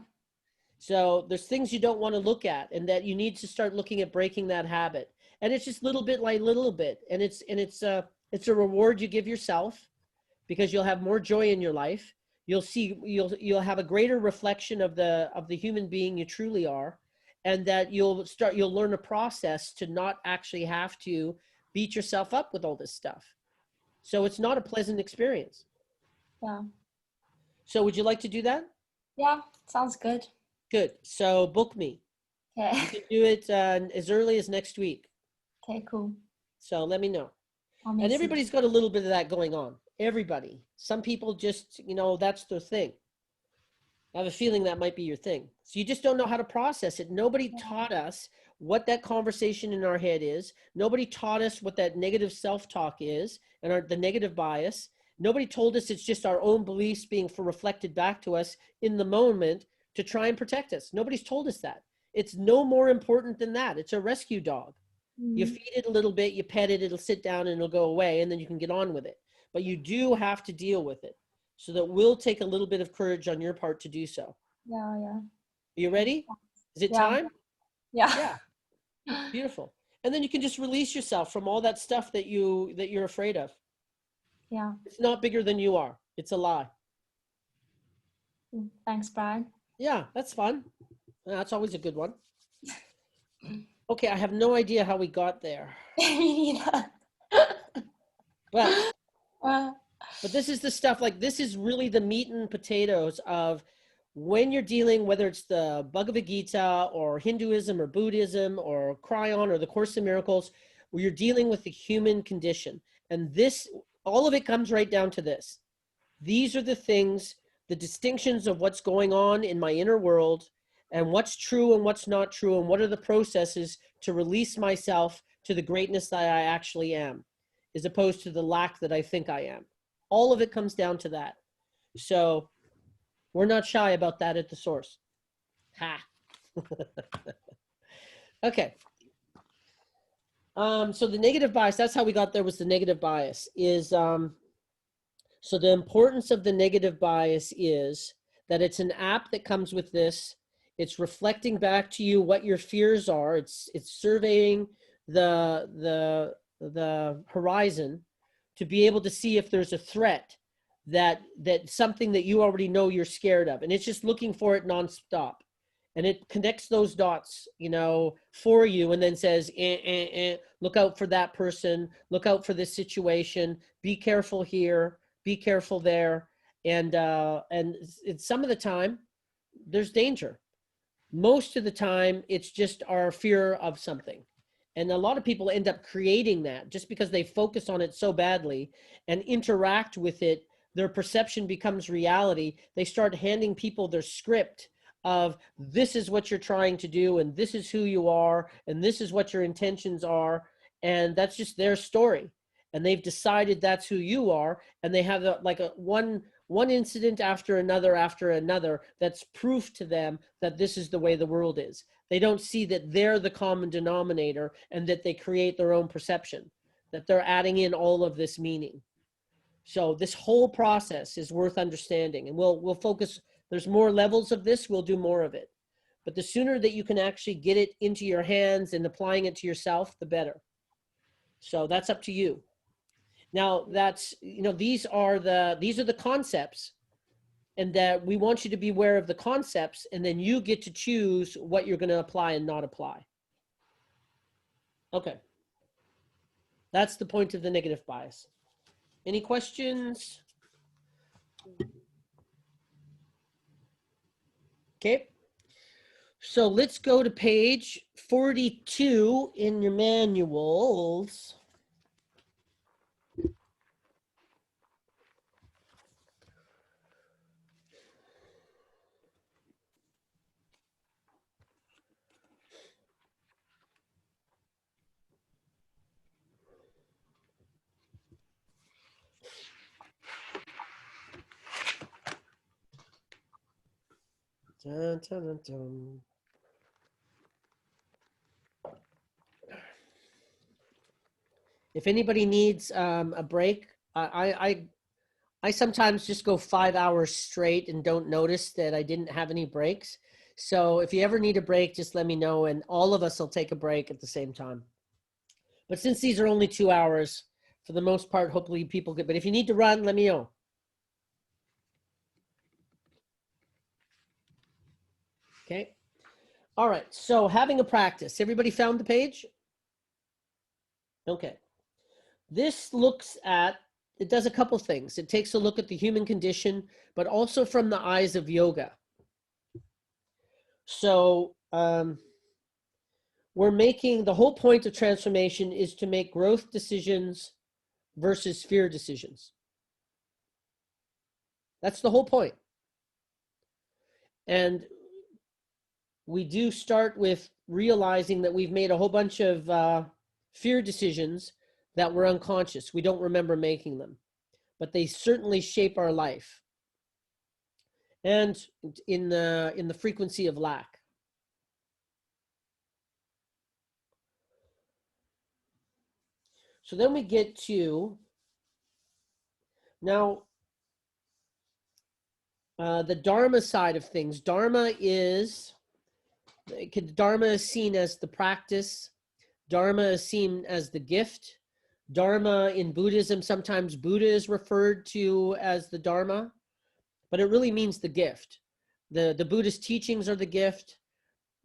So there's things you don't want to look at, and that you need to start looking at breaking that habit. And it's just little bit by little bit. And it's It's a reward you give yourself because you'll have more joy in your life. You'll have a greater reflection of the human being you truly are, and that you'll learn a process to not actually have to beat yourself up with all this stuff. So it's not a pleasant experience. Yeah. So would you like to do that? Yeah, sounds good. Good. So book me. Okay. You can do it as early as next week. Okay, cool. So let me know. I'll And message. everybody's got a little bit of that going on. Everybody. Some people just, that's their thing. I have a feeling that might be your thing. So you just don't know how to process it. Nobody taught us what that conversation in our head is. Nobody taught us what that negative self-talk is and the negative bias. Nobody told us it's just our own beliefs being reflected back to us in the moment to try and protect us. Nobody's told us that. It's no more important than that. It's a rescue dog. You feed it a little bit, you pet it, it'll sit down and it'll go away, and then you can get on with it. But you do have to deal with it. So that will take a little bit of courage on your part to do so. Yeah, yeah. Are you ready? Is it Yeah. time? Yeah. Yeah. Beautiful. And then you can just release yourself from all that stuff that you're afraid of. Yeah. It's not bigger than you are. It's a lie. Thanks, Bryan. Yeah, that's fun. That's always a good one. Okay, I have no idea how we got there. Me neither. But this is the stuff, like, this is really the meat and potatoes of when you're dealing, whether it's the Bhagavad Gita or Hinduism or Buddhism or Cryon or the Course in Miracles, where you're dealing with the human condition. And this, all of it comes right down to this. These are the things, the distinctions of what's going on in my inner world and what's true and what's not true, and what are the processes to release myself to the greatness that I actually am, as opposed to the lack that I think I am. All of it comes down to that. So we're not shy about that at the source. Ha. Okay. So the negative bias, that's how we got there, was the negative bias. So the importance of the negative bias is that it's an app that comes with this. It's reflecting back to you what your fears are. It's surveying the horizon to be able to see if there's a threat, that something that you already know you're scared of, and it's just looking for it nonstop, and it connects those dots, for you, and then says, look out for that person, look out for this situation, be careful here, be careful there, and some of the time there's danger. Most of the time it's just our fear of something. And a lot of people end up creating that just because they focus on it so badly and interact with it. Their perception becomes reality. They start handing people their script of, this is what you're trying to do, and this is who you are, and this is what your intentions are. And that's just their story. And they've decided that's who you are. And they have one incident after another that's proof to them that this is the way the world is. They don't see that they're the common denominator and that they create their own perception, that they're adding in all of this meaning. So this whole process is worth understanding, and we'll focus. There's more levels of this. We'll do more of it. But the sooner that you can actually get it into your hands and applying it to yourself, the better. So that's up to you. Now that's, these are the concepts, and that we want you to be aware of the concepts, and then you get to choose what you're going to apply and not apply. Okay. That's the point of the negative bias. Any questions? Okay. So let's go to page 42 in your manuals. Dun, dun, dun, dun. If anybody needs a break, I sometimes just go 5 hours straight and don't notice that I didn't have any breaks. So if you ever need a break, just let me know, and all of us will take a break at the same time. But since these are only 2 hours, For the most part, hopefully people get, but if you need to run, let me know. Okay. All right. So having a practice, everybody found the page? Okay. This looks at, it does a couple things. It takes a look at the human condition, but also from the eyes of yoga. So we're making, the whole point of transformation is to make growth decisions versus fear decisions. That's the whole point. And we do start with realizing that we've made a whole bunch of fear decisions that were unconscious. We don't remember making them, but they certainly shape our life. And in the frequency of lack. So then we get to now the Dharma side of things. Dharma is seen as the practice. Dharma is seen as the gift. Dharma in Buddhism, sometimes Buddha is referred to as the Dharma, but it really means the gift. The Buddhist teachings are the gift.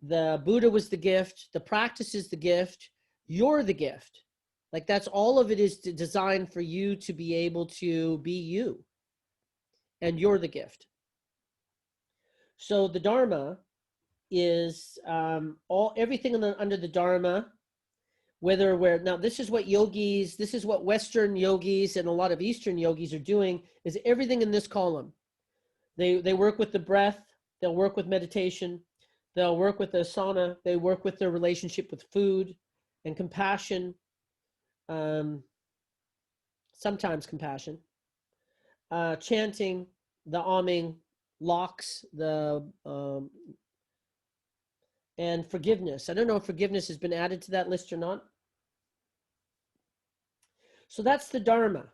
The Buddha was the gift. The practice is the gift. You're the gift. Like that's all of it is designed for you to be able to be you. And you're the gift. So the Dharma is everything under the Dharma, whether we're, now this is what yogis, this is what Western yogis and a lot of Eastern yogis are doing, is everything in this column. They work with the breath, they'll work with meditation, they'll work with the asana, they work with their relationship with food and compassion, sometimes compassion, chanting, the amming, locks, and forgiveness. I don't know if forgiveness has been added to that list or not. So that's the Dharma.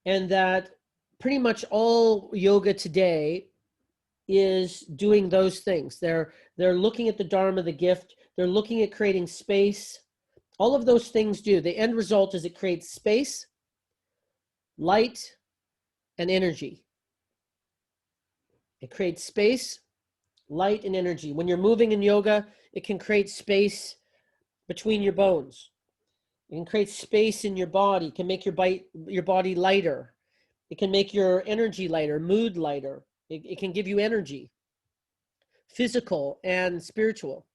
And that pretty much all yoga today is doing those things. They're looking at the Dharma, the gift. They're looking at creating space. All of those things do. The end result is it creates space, light, and energy. It creates space, light, and energy. When you're moving in yoga, it can create space between your bones. It can create space in your body. It can make your body lighter. It can make your energy lighter, mood lighter. It can give you energy, physical and spiritual.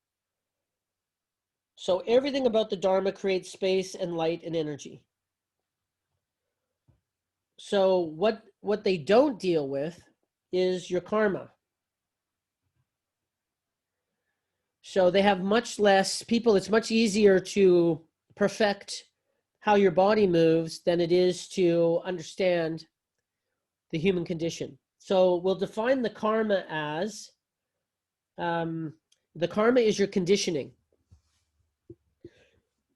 So everything about the Dharma creates space and light and energy. So what they don't deal with is your karma. So they have much less people. It's much easier to perfect how your body moves than it is to understand the human condition. So we'll define the karma as, the karma is your conditioning.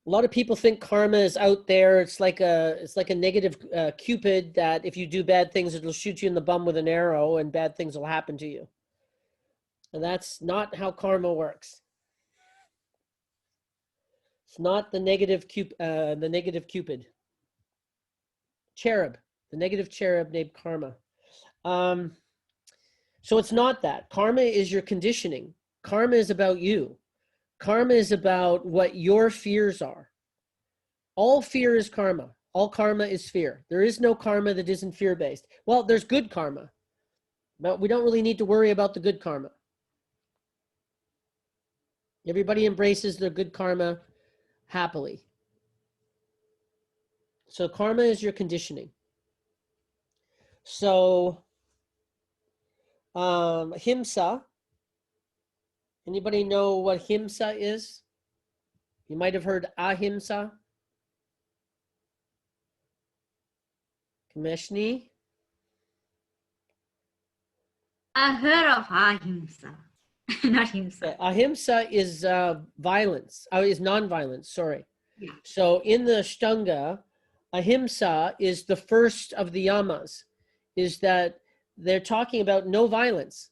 A lot of people think karma is out there. It's like a negative Cupid that if you do bad things, it'll shoot you in the bum with an arrow and bad things will happen to you. And that's not how karma works. It's not the negative Cupid. Cherub, the negative cherub named karma. So it's not that. Karma is your conditioning. Karma is about you. Karma is about what your fears are. All fear is karma. All karma is fear. There is no karma that isn't fear-based. Well, there's good karma, but we don't really need to worry about the good karma. Everybody embraces their good karma happily. So karma is your conditioning. So himsa, anybody know what himsa is? You might have heard ahimsa. Kameshni? I heard of ahimsa, not himsa. Ahimsa is violence, is non-violence, sorry. Yeah. So in the Ashtanga, ahimsa is the first of the yamas, is that they're talking about no violence.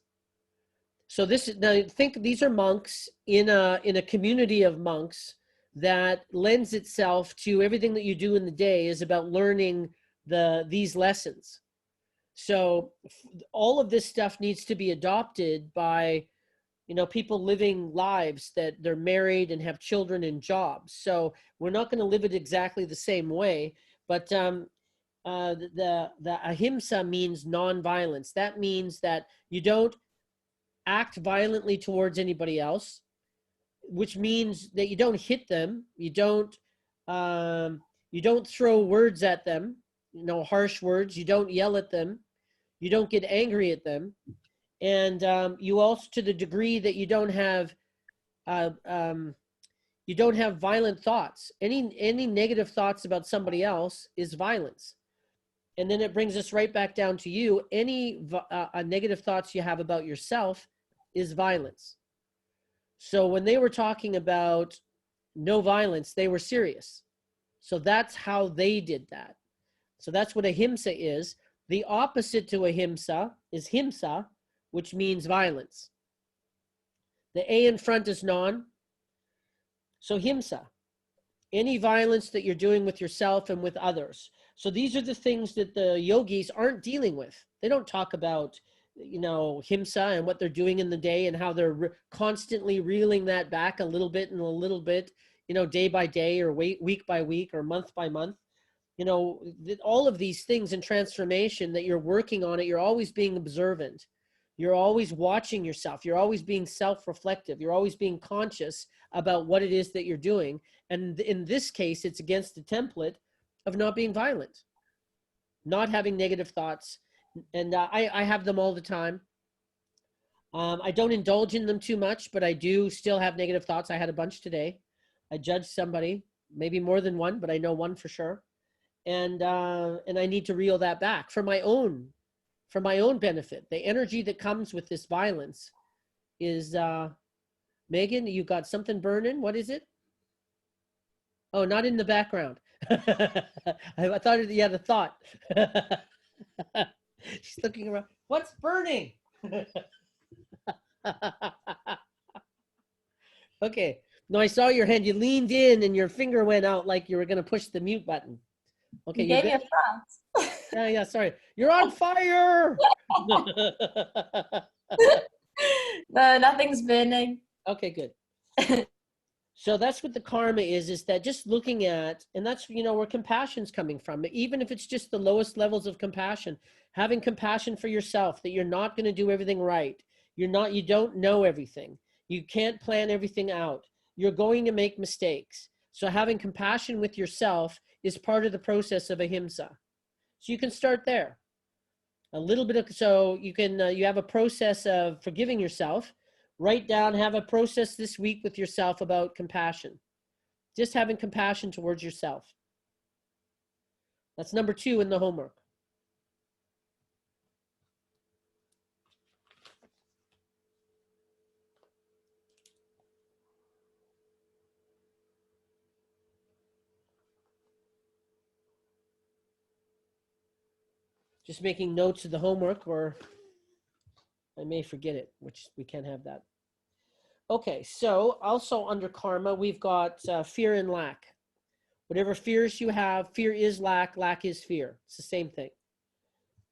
So this, now think these are monks in a community of monks that lends itself to everything that you do in the day is about learning these lessons. So all of this stuff needs to be adopted by, you know, people living lives that they're married and have children and jobs. So we're not going to live it exactly the same way, but the ahimsa means non-violence. That means that you don't act violently towards anybody else, which means that you don't hit them, you don't throw words at them, you know, harsh words, you don't yell at them, you don't get angry at them, and you also, to the degree that you don't have violent thoughts. Any negative thoughts about somebody else is violence. And then it brings us right back down to you. Any negative thoughts you have about yourself is violence. So when they were talking about no violence, they were serious. So that's how they did that. So that's what ahimsa is. The opposite to ahimsa is himsa, which means violence. The A in front is non. So himsa, any violence that you're doing with yourself and with others. So these are the things that the yogis aren't dealing with. They don't talk about, you know, himsa and what they're doing in the day and how they're constantly reeling that back a little bit and a little bit, you know, day by day or week by week or month by month. You know, all of these things in transformation that you're working on it, you're always being observant. You're always watching yourself. You're always being self-reflective. You're always being conscious about what it is that you're doing. And in this case, it's against the template of not being violent, not having negative thoughts. And I have them all the time. I don't indulge in them too much, but I do still have negative thoughts. I had a bunch today. I judged somebody, maybe more than one, but I know one for sure. And I need to reel that back for my own benefit. The energy that comes with this violence is, Megan, you got something burning? What is it? Oh, not in the background. I thought you had a thought. She's looking around. What's burning? Okay. No, I saw your hand. You leaned in and your finger went out like you were going to push the mute button. Okay. You gave me a front. Yeah, sorry. You're on fire. No, nothing's burning. Okay, good. So that's what the karma is that just looking at, and that's, you know, where compassion's coming from. Even if it's just the lowest levels of compassion, having compassion for yourself, that you're not going to do everything right. You don't know everything. You can't plan everything out. You're going to make mistakes. So having compassion with yourself is part of the process of ahimsa. So you can start there. A little bit of, so you can, you have a process of forgiving yourself. Write down, have a process this week with yourself about compassion. Just having compassion towards yourself. That's number 2 in the homework. Just making notes of the homework, or I may forget it, which we can't have that. Okay, so also under karma, we've got fear and lack. Whatever fears you have, fear is lack, lack is fear. It's the same thing.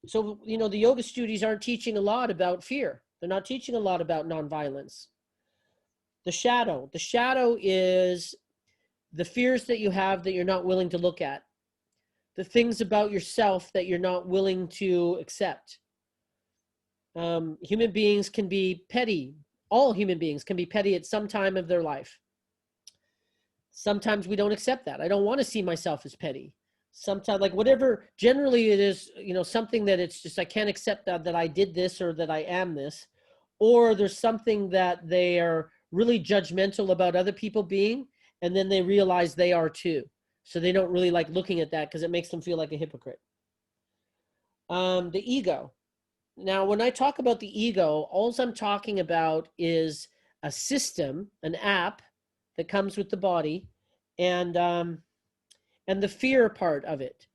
So, you know, the yoga studies aren't teaching a lot about fear. They're not teaching a lot about nonviolence. The shadow is the fears that you have that you're not willing to look at. The things about yourself that you're not willing to accept. Human beings can be petty. All human beings can be petty at some time of their life. Sometimes we don't accept that. I don't want to see myself as petty. Sometimes, like whatever, generally it is, you know, something that it's just, I can't accept that I did this or that I am this. Or there's something that they are really judgmental about other people being, and then they realize they are too. So they don't really like looking at that because it makes them feel like a hypocrite. The ego. Now, when I talk about the ego, all I'm talking about is a system, an app that comes with the body, and the fear part of it.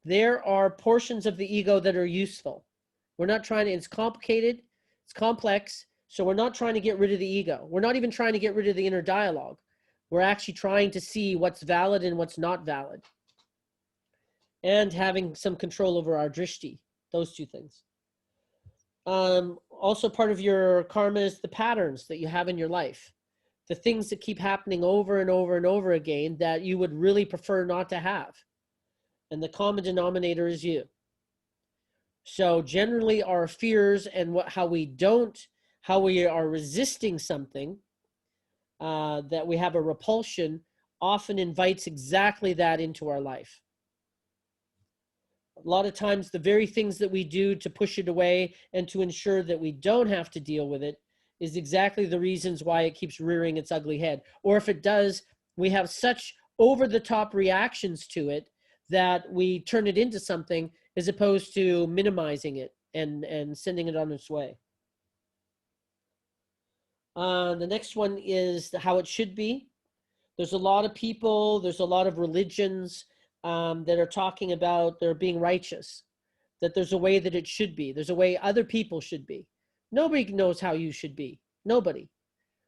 There are portions of the ego that are useful. We're not trying to, it's complicated, it's complex, so we're not trying to get rid of the ego. We're not even trying to get rid of the inner dialogue. We're actually trying to see what's valid and what's not valid. And having some control over our drishti, those two things. Also part of your karma is the patterns that you have in your life. The things that keep happening over and over and over again that you would really prefer not to have. And the common denominator is you. So generally our fears and how we are resisting something, that we have a repulsion, often invites exactly that into our life. A lot of times the very things that we do to push it away and to ensure that we don't have to deal with it is exactly the reasons why it keeps rearing its ugly head. Or if it does, we have such over-the-top reactions to it that we turn it into something as opposed to minimizing it and sending it on its way. The next one is how it should be. There's a lot of people, there's a lot of religions that are talking about they're being righteous, that there's a way that it should be. There's a way other people should be. Nobody knows how you should be. Nobody.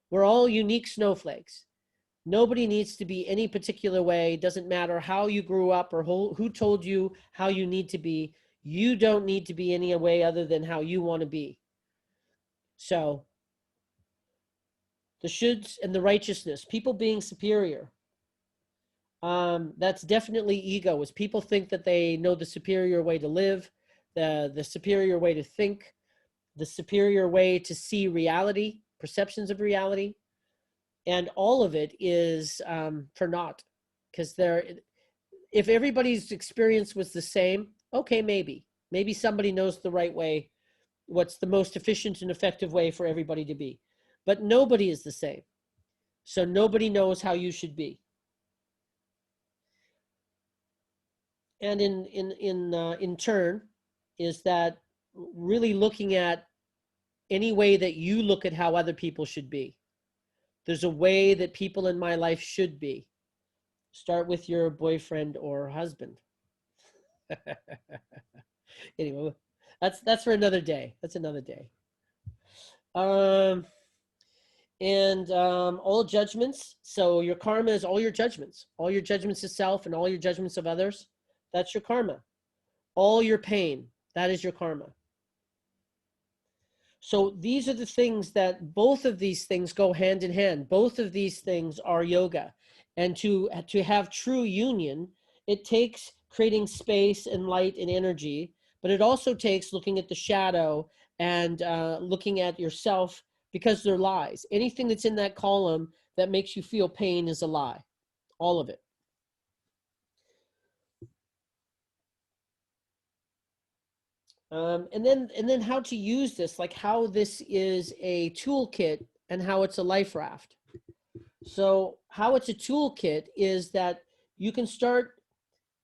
We're all unique snowflakes. Nobody needs to be any particular way. Doesn't matter how you grew up or who told you how you need to be. You don't need to be any way other than how you want to be. So the shoulds and the righteousness, people being superior. That's definitely ego, is people think that they know the superior way to live, the superior way to think, the superior way to see reality, perceptions of reality. And all of it is for naught, because if everybody's experience was the same, okay, maybe somebody knows the right way, what's the most efficient and effective way for everybody to be. But nobody is the same. So nobody knows how you should be. And in turn is that really looking at any way that you look at how other people should be. There's a way that people in my life should be. Start with your boyfriend or husband. Anyway, that's for another day. That's another day. All judgments. So your karma is all your judgments of self and all your judgments of others. That's your karma. All your pain, that is your karma. So these are the things that both of these things go hand in hand. Both of these things are yoga. And to have true union, it takes creating space and light and energy, but it also takes looking at the shadow and looking at yourself, because they're lies. Anything that's in that column that makes you feel pain is a lie. All of it. And then how to use this, like how this is a toolkit and how it's a life raft. So how it's a toolkit is that you can start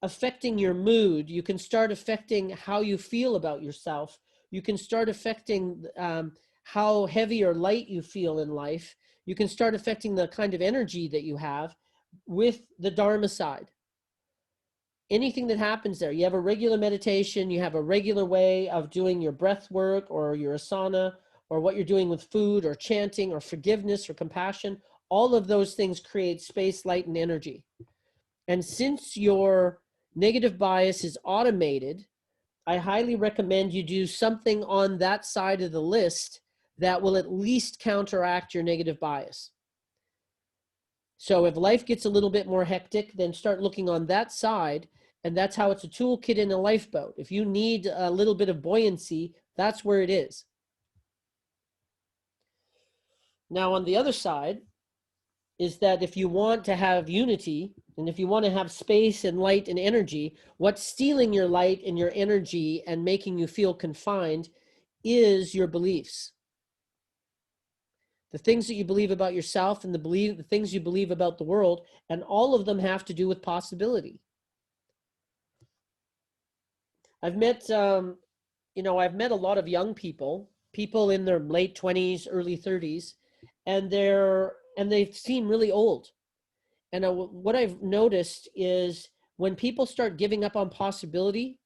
affecting your mood. You can start affecting how you feel about yourself. You can start affecting how heavy or light you feel in life. You can start affecting the kind of energy that you have with the Dharma side. Anything that happens there, you have a regular meditation, you have a regular way of doing your breath work or your asana, or what you're doing with food or chanting or forgiveness or compassion, all of those things create space, light, and energy. And since your negative bias is automated, I highly recommend you do something on that side of the list that will at least counteract your negative bias. So if life gets a little bit more hectic, then start looking on that side. And that's how it's a toolkit in a lifeboat. If you need a little bit of buoyancy, that's where it is. Now, on the other side is that if you want to have unity, and if you want to have space and light and energy, what's stealing your light and your energy and making you feel confined is your beliefs. The things that you believe about yourself and the things you believe about the world, and all of them have to do with possibility. I've met, I've met a lot of young people in their late 20s, early 30s, and they seem really old. And what I've noticed is when people start giving up on possibility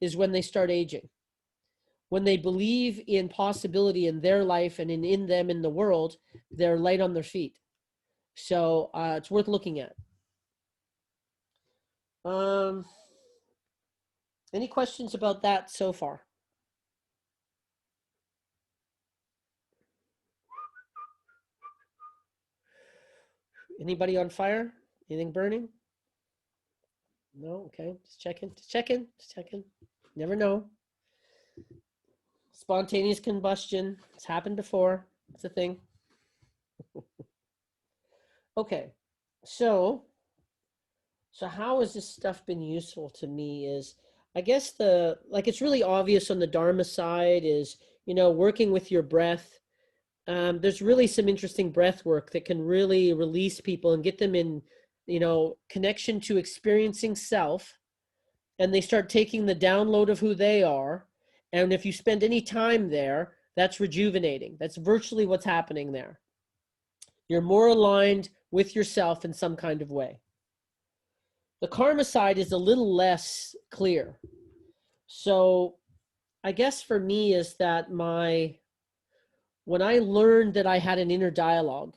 is when they start aging. When they believe in possibility in their life and in them in the world, they're light on their feet. So it's worth looking at. Any questions about that so far? Anybody on fire? Anything burning? No? Okay. Just checking. Just checking. Just checking. Never know. Spontaneous combustion. It's happened before. It's a thing. Okay. So how has this stuff been useful to me is, I guess it's really obvious on the Dharma side is, working with your breath. There's really some interesting breath work that can really release people and get them in, connection to experiencing self. And they start taking the download of who they are. And if you spend any time there, that's rejuvenating. That's virtually what's happening there. You're more aligned with yourself in some kind of way. The karma side is a little less clear. So I guess for me is that when I learned that I had an inner dialogue,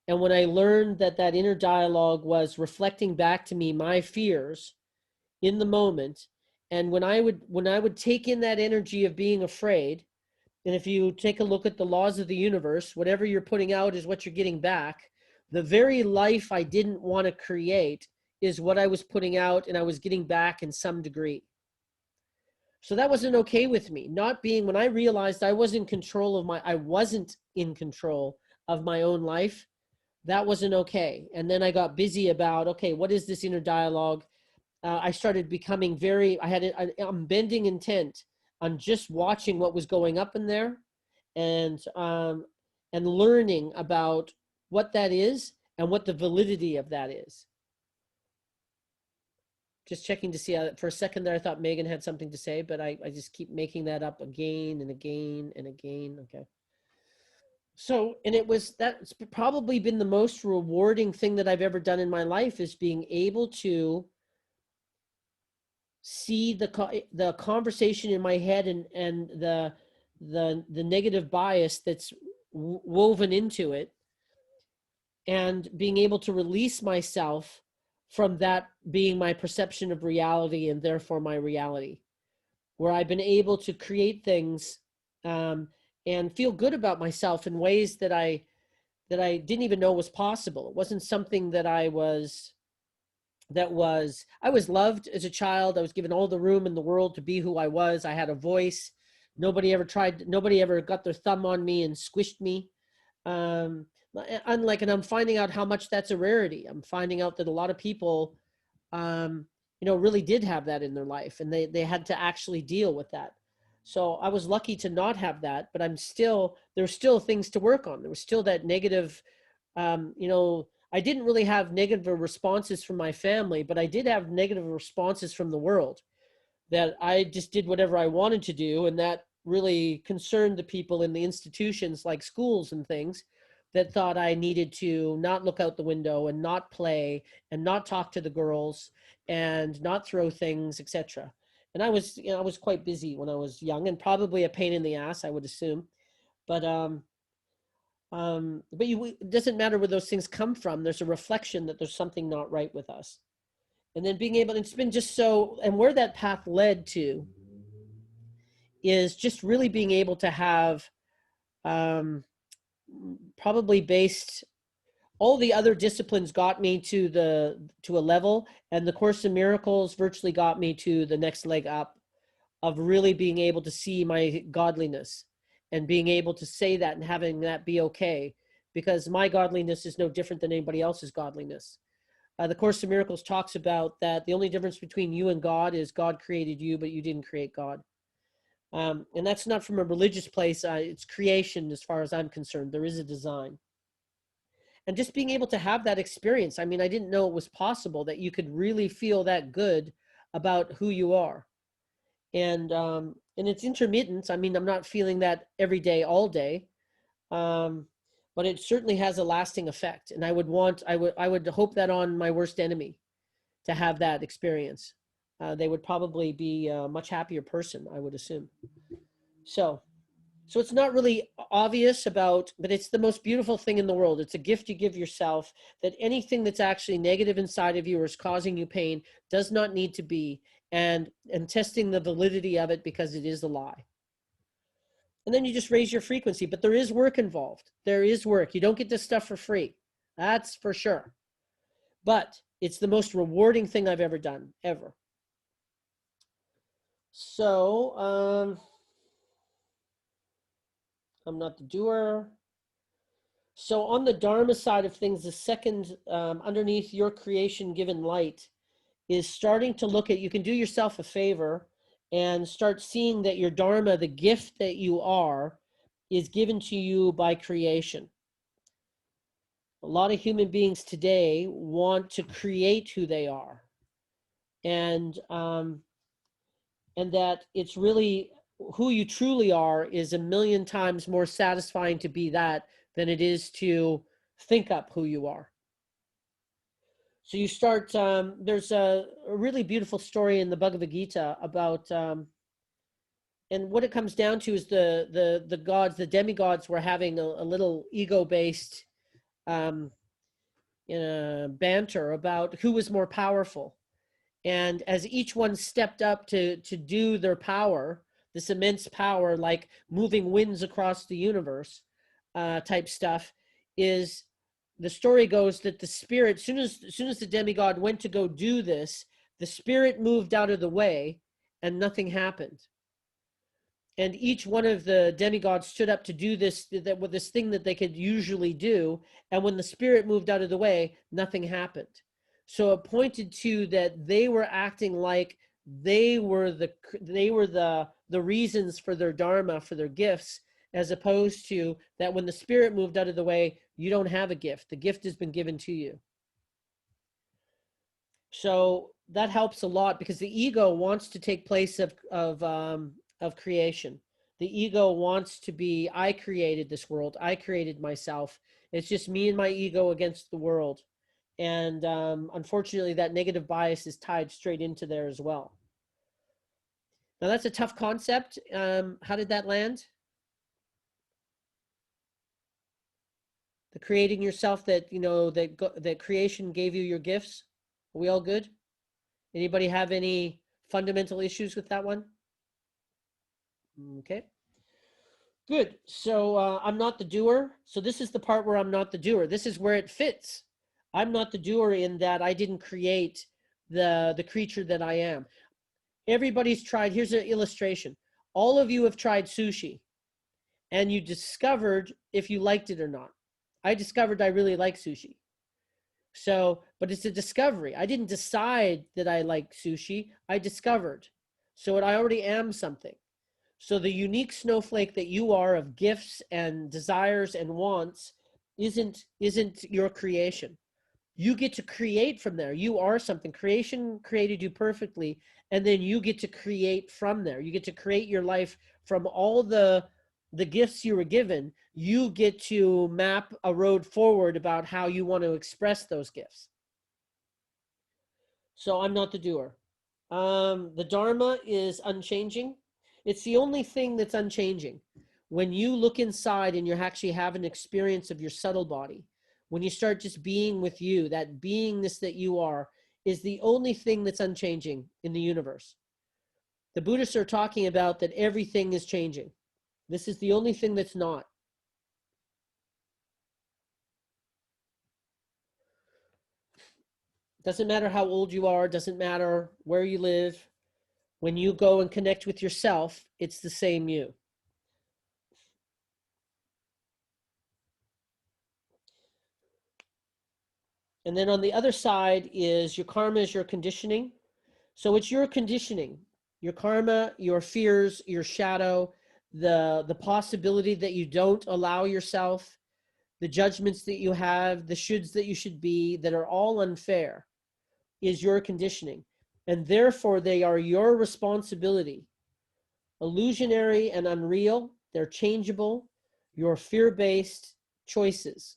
and when I learned that that inner dialogue was reflecting back to me my fears in the moment, and when I would take in that energy of being afraid, and if you take a look at the laws of the universe, whatever you're putting out is what you're getting back. The very life I didn't want to create is what I was putting out, and I was getting back in some degree. So that wasn't okay with me. When I realized I wasn't in control of my own life, that wasn't okay. And then I got busy about, okay, what is this inner dialogue? I started becoming I'm bending intent on just watching what was going up in there, and learning about what that is and what the validity of that is. Just checking to see for a second there, I thought Megan had something to say, but I just keep making that up again and again and again. Okay. So, and that's probably been the most rewarding thing that I've ever done in my life, is being able to see the conversation in my head and the negative bias that's woven into it, and being able to release myself from that being my perception of reality and therefore my reality, where I've been able to create things and feel good about myself in ways that I didn't even know was possible. It wasn't something that I was loved as a child. I was given all the room in the world to be who I was. I had a voice. Nobody ever got their thumb on me and squished me. And I'm finding out how much that's a rarity. I'm finding out that a lot of people, really did have that in their life, and they had to actually deal with that. So I was lucky to not have that, but there's still things to work on. There was still that negative, I didn't really have negative responses from my family, but I did have negative responses from the world, that I just did whatever I wanted to do. And that really concerned the people in the institutions like schools and things, that thought I needed to not look out the window and not play and not talk to the girls and not throw things, etc. And I was quite busy when I was young, and probably a pain in the ass, I would assume. But it doesn't matter where those things come from. There's a reflection that there's something not right with us. And then it's been just so, and where that path led to is just really being able to have, probably based, all the other disciplines got me to a level, and the Course in Miracles virtually got me to the next leg up of really being able to see my godliness and being able to say that and having that be okay, because my godliness is no different than anybody else's godliness. The Course in Miracles talks about that the only difference between you and God is God created you, but you didn't create God. And that's not from a religious place. It's creation as far as I'm concerned. There is a design. And just being able to have that experience. I mean, I didn't know it was possible that you could really feel that good about who you are. And it's intermittent. I mean, I'm not feeling that every day, all day. But it certainly has a lasting effect. And I would hope that on my worst enemy to have that experience. They would probably be a much happier person, I would assume. So So it's not really obvious about, but it's the most beautiful thing in the world. It's a gift you give yourself, that anything that's actually negative inside of you or is causing you pain does not need to be, and testing the validity of it because it is a lie. And then you just raise your frequency, but there is work involved. There is work. You don't get this stuff for free. That's for sure. But it's the most rewarding thing I've ever done, ever. So, I'm not the doer. So on the Dharma side of things, the second underneath your creation given light is starting to look at, you can do yourself a favor and start seeing that your Dharma, the gift that you are, is given to you by creation. A lot of human beings today want to create who they are. And that it's really who you truly are is a million times more satisfying to be that than it is to think up who you are. So you start, there's a really beautiful story in the Bhagavad Gita about, and what it comes down to is the gods, the demigods were having a little ego-based banter about who was more powerful. And as each one stepped up to do their power, this immense power, like moving winds across the universe type stuff, is the story goes that the spirit, as soon as the demigod went to go do this, the spirit moved out of the way and nothing happened. And each one of the demigods stood up to do this thing that they could usually do. And when the spirit moved out of the way, nothing happened. So it pointed to that they were acting like they were the reasons for their dharma, for their gifts, as opposed to that when the spirit moved out of the way, you don't have a gift. The gift has been given to you. So that helps a lot because the ego wants to take place of creation. The ego wants to be, I created this world. I created myself. It's just me and my ego against the world. And unfortunately, that negative bias is tied straight into there as well. Now, that's a tough concept. How did that land? The creating yourself, that, that creation gave you your gifts. Are we all good? Anybody have any fundamental issues with that one? Okay. Good. So I'm not the doer. So this is the part where I'm not the doer. This is where it fits. I'm not the doer in that I didn't create the creature that I am. Everybody's tried. Here's an illustration. All of you have tried sushi and you discovered if you liked it or not. I discovered I really like sushi. So, but it's a discovery. I didn't decide that I like sushi. I discovered. So I already am something. So the unique snowflake that you are of gifts and desires and wants isn't your creation. You get to create from there. You are something. Creation created you perfectly, and then you get to create from there. You get to create your life from all the gifts you were given. You get to map a road forward about how you want to express those gifts. So I'm not the doer. The Dharma is unchanging. It's the only thing that's unchanging. When you look inside and you actually have an experience of your subtle body, when you start just being with you, that beingness that you are is the only thing that's unchanging in the universe. The Buddhists are talking about that everything is changing. This is the only thing that's not. Doesn't matter how old you are, doesn't matter where you live. When you go and connect with yourself, it's the same you. And then on the other side is your karma is your conditioning. So it's your conditioning, your karma, your fears, your shadow, the possibility that you don't allow yourself, the judgments that you have, the shoulds that you should be, that are all unfair, is your conditioning. And therefore, they are your responsibility. Illusionary and unreal, they're changeable, your fear-based choices.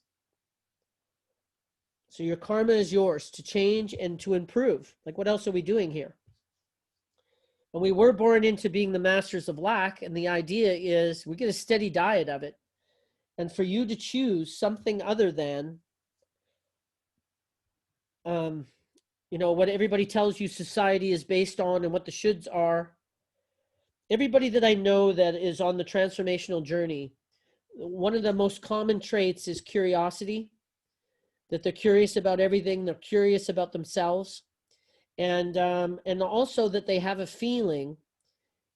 So your karma is yours to change and to improve. Like, what else are we doing here? And we were born into being the masters of lack. And the idea is we get a steady diet of it. And for you to choose something other than, you know, what everybody tells you society is based on and what the shoulds are. Everybody that I know that is on the transformational journey, one of the most common traits is curiosity, that they're curious about everything. They're curious about themselves. And also that they have a feeling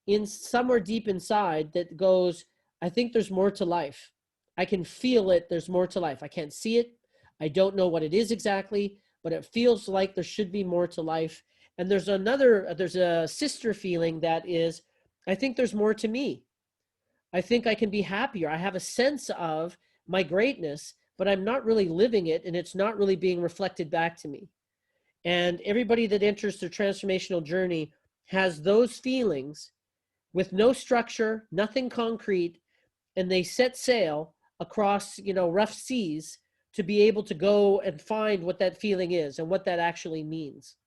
in somewhere deep inside that goes, I think there's more to life. I can feel it. There's more to life. I can't see it. I don't know what it is exactly, but it feels like there should be more to life. And there's a sister feeling that is, I think there's more to me. I think I can be happier. I have a sense of my greatness, but I'm not really living it, and it's not really being reflected back to me. And everybody that enters their transformational journey has those feelings with no structure, nothing concrete, and they set sail across, you know, rough seas to be able to go and find what that feeling is and what that actually means.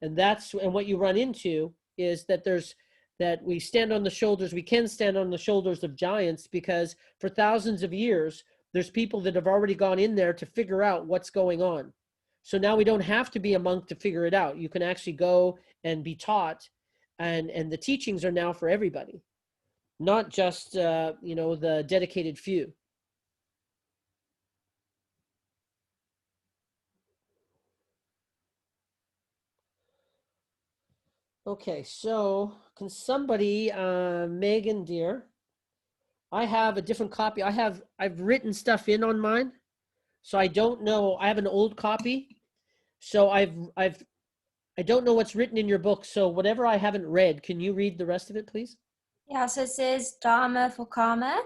And what you run into is that we stand on the shoulders, we can stand on the shoulders of giants, because for thousands of years, there's people that have already gone in there to figure out what's going on. So now we don't have to be a monk to figure it out. You can actually go and be taught, and the teachings are now for everybody, not just, you know, the dedicated few. Okay, so can somebody, Megan dear, I have a different copy. I've written stuff in on mine, so I don't know. I have an old copy, so I don't know what's written in your book. So whatever I haven't read, can you read the rest of it, please? Yeah, so it says Dharma for karma.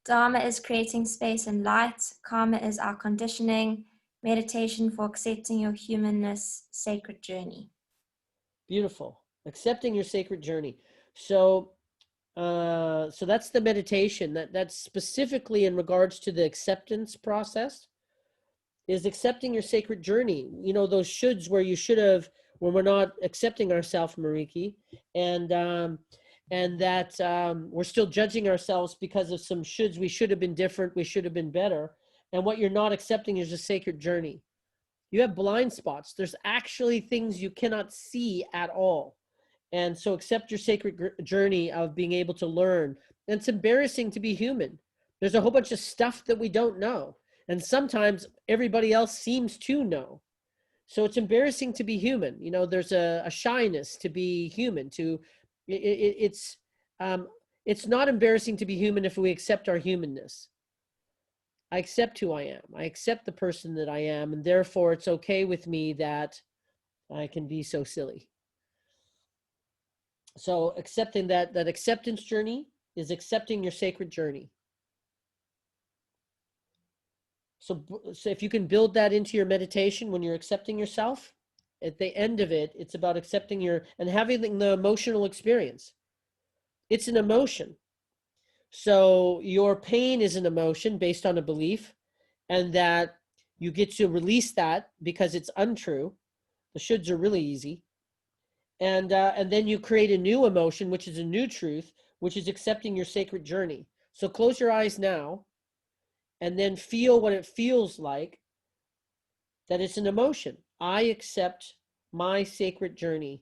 Dharma is creating space and light. Karma is our conditioning. Meditation for accepting your humanness, sacred journey. Beautiful. Accepting your sacred journey. So so that's the meditation. That's specifically in regards to the acceptance process, is accepting your sacred journey. You know, those shoulds where you should have, when we're not accepting ourselves, Mariki, and that we're still judging ourselves because of some shoulds. We should have been different. We should have been better. And what you're not accepting is a sacred journey. You have blind spots. There's actually things you cannot see at all. And so accept your sacred journey of being able to learn. And it's embarrassing to be human. There's a whole bunch of stuff that we don't know. And sometimes everybody else seems to know. So it's embarrassing to be human. You know, there's a shyness to be human. It's not embarrassing to be human if we accept our humanness. I accept who I am. I accept the person that I am, and therefore it's okay with me that I can be so silly. So accepting that acceptance journey is accepting your sacred journey. So if you can build that into your meditation when you're accepting yourself, at the end of it, it's about accepting and having the emotional experience. It's an emotion. So your pain is an emotion based on a belief, and that you get to release that because it's untrue. The shoulds are really easy. And then you create a new emotion, which is a new truth, which is accepting your sacred journey. So close your eyes now, and then feel what it feels like, that it's an emotion. I accept my sacred journey.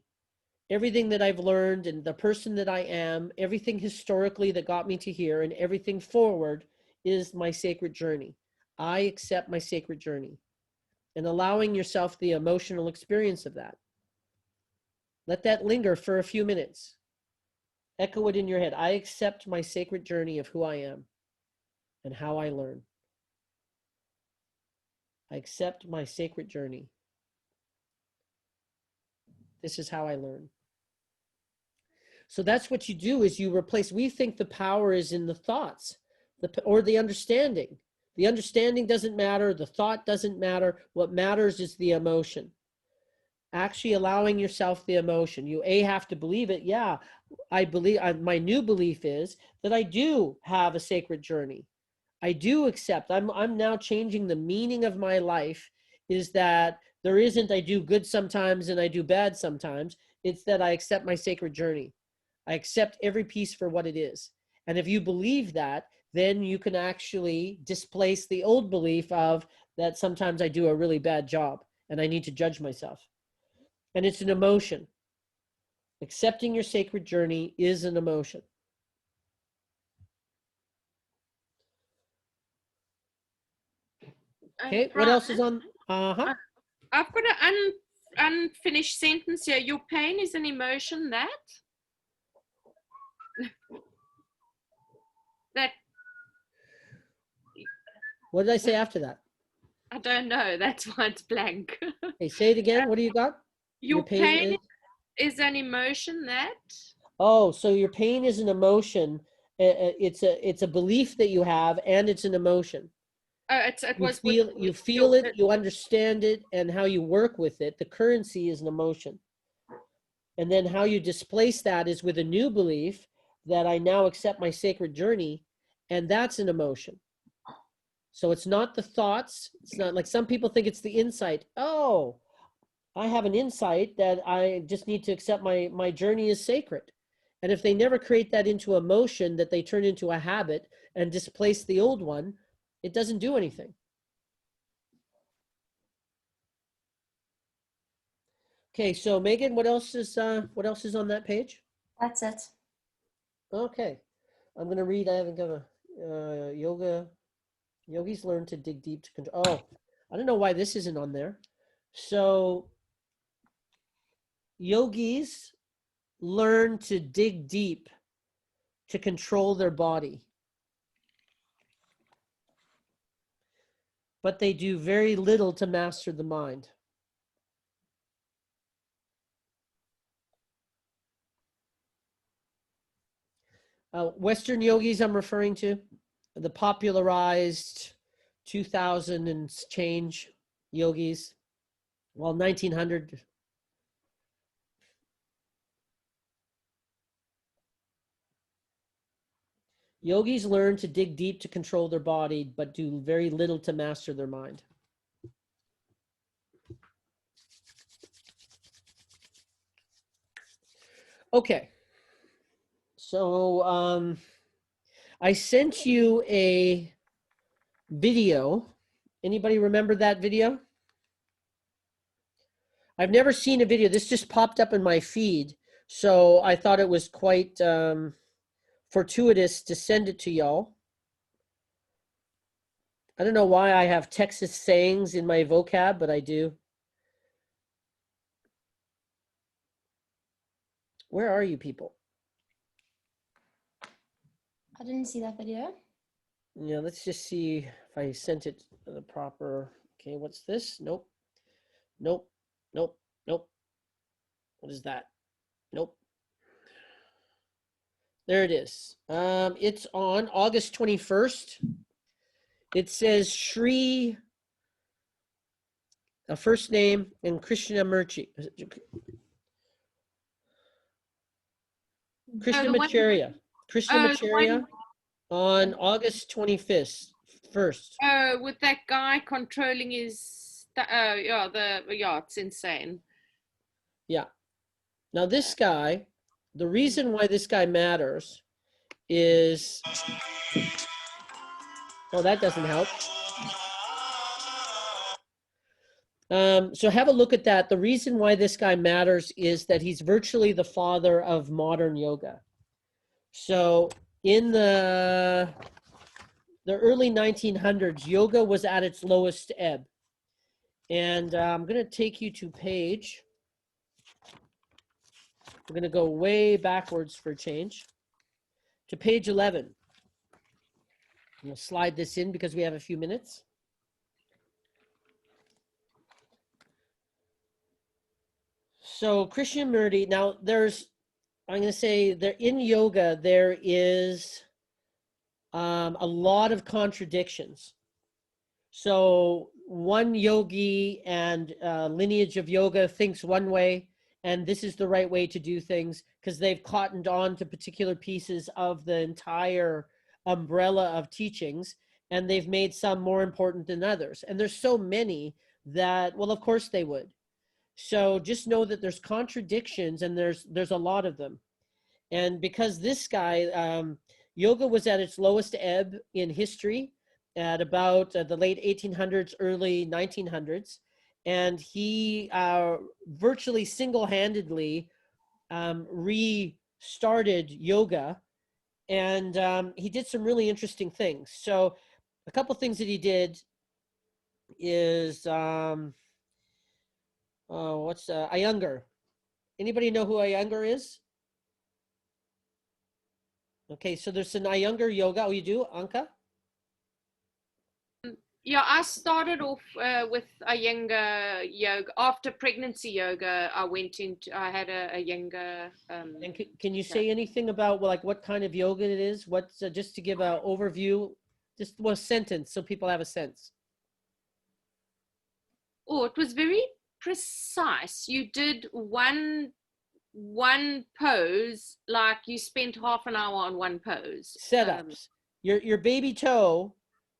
Everything that I've learned and the person that I am, everything historically that got me to here and everything forward is my sacred journey. I accept my sacred journey, and allowing yourself the emotional experience of that. Let that linger for a few minutes. Echo it in your head. I accept my sacred journey of who I am and how I learn. I accept my sacred journey. This is how I learn. So that's what you do, is you replace. We think the power is in the thoughts or the understanding. The understanding doesn't matter. The thought doesn't matter. What matters is the emotion. Actually allowing yourself the emotion. You have to believe it. Yeah, I believe. My new belief is that I do have a sacred journey. I do accept. I'm now changing the meaning of my life, is that there isn't I do good sometimes and I do bad sometimes. It's that I accept my sacred journey. I accept every piece for what it is. And if you believe that, then you can actually displace the old belief of that sometimes I do a really bad job and I need to judge myself. And it's an emotion. Accepting your sacred journey is an emotion. Okay, what else is on? I've got an unfinished sentence here. Your pain is an emotion that that What did I say after that? I don't know. That's why it's blank. Hey, say it again. What do you got? Your pain is an emotion that. Oh, so your pain is an emotion. It's a belief that you have, and it's an emotion. You feel it, you understand it, and how you work with it. The currency is an emotion. And then how you displace that is with a new belief that I now accept my sacred journey, and that's an emotion. So it's not the thoughts. It's not like some people think it's the insight. Oh, I have an insight that I just need to accept my journey is sacred. And if they never create that into emotion that they turn into a habit and displace the old one, it doesn't do anything. Okay, so Megan, what else is on that page? That's it. Okay, I'm gonna read. I haven't got a yogis learn to dig deep to control. Oh, I don't know why this isn't on there. So yogis learn to dig deep to control their body, but they do very little to master the mind. Western yogis I'm referring to, the popularized 2000 and change yogis, well, 1900. Yogis learn to dig deep to control their body, but do very little to master their mind. Okay. So I sent you a video. Anybody remember that video? I've never seen a video. This just popped up in my feed. So I thought it was quite fortuitous to send it to y'all. I don't know why I have Texas sayings in my vocab, but I do. Where are you people? I didn't see that video. Yeah, let's just see if I sent it the proper. Okay, what's this? Nope. Nope. Nope. Nope. What is that? Nope. There it is. It's on August 21st. It says Shri, a first name, and Krishnamurti. Krishnamacharya. Krishnamacharya on August 25th. First. With that guy controlling his, it's insane. Yeah. Now this guy, the reason why this guy matters is, oh, that doesn't help. So have a look at that. The reason why this guy matters is that he's virtually the father of modern yoga. So in the early 1900s, yoga was at its lowest ebb. And I'm going to take you to page. We're going to go way backwards for a change to page 11. We'll slide this in because we have a few minutes. So Krishnamurti, now I'm going to say there in yoga, there is a lot of contradictions. So one yogi and lineage of yoga thinks one way, and this is the right way to do things because they've cottoned on to particular pieces of the entire umbrella of teachings, and they've made some more important than others. And there's so many that, well, of course they would. So just know that there's contradictions, and there's a lot of them. And because this guy, yoga was at its lowest ebb in history at about the late 1800s, early 1900s. And he virtually single-handedly restarted yoga. And he did some really interesting things. So a couple things that he did is, what's Iyengar? Anybody know who Iyengar is? Okay, so there's an Iyengar yoga. Oh, you do, Anka? Yeah, I started off with Iyengar yoga. After pregnancy yoga, I had a Iyengar. And can you say anything about, well, like what kind of yoga it is? What's just to give an overview, just one sentence so people have a sense. Oh, it was very precise. You did one pose, like you spent half an hour on one pose. Setups. Your baby toe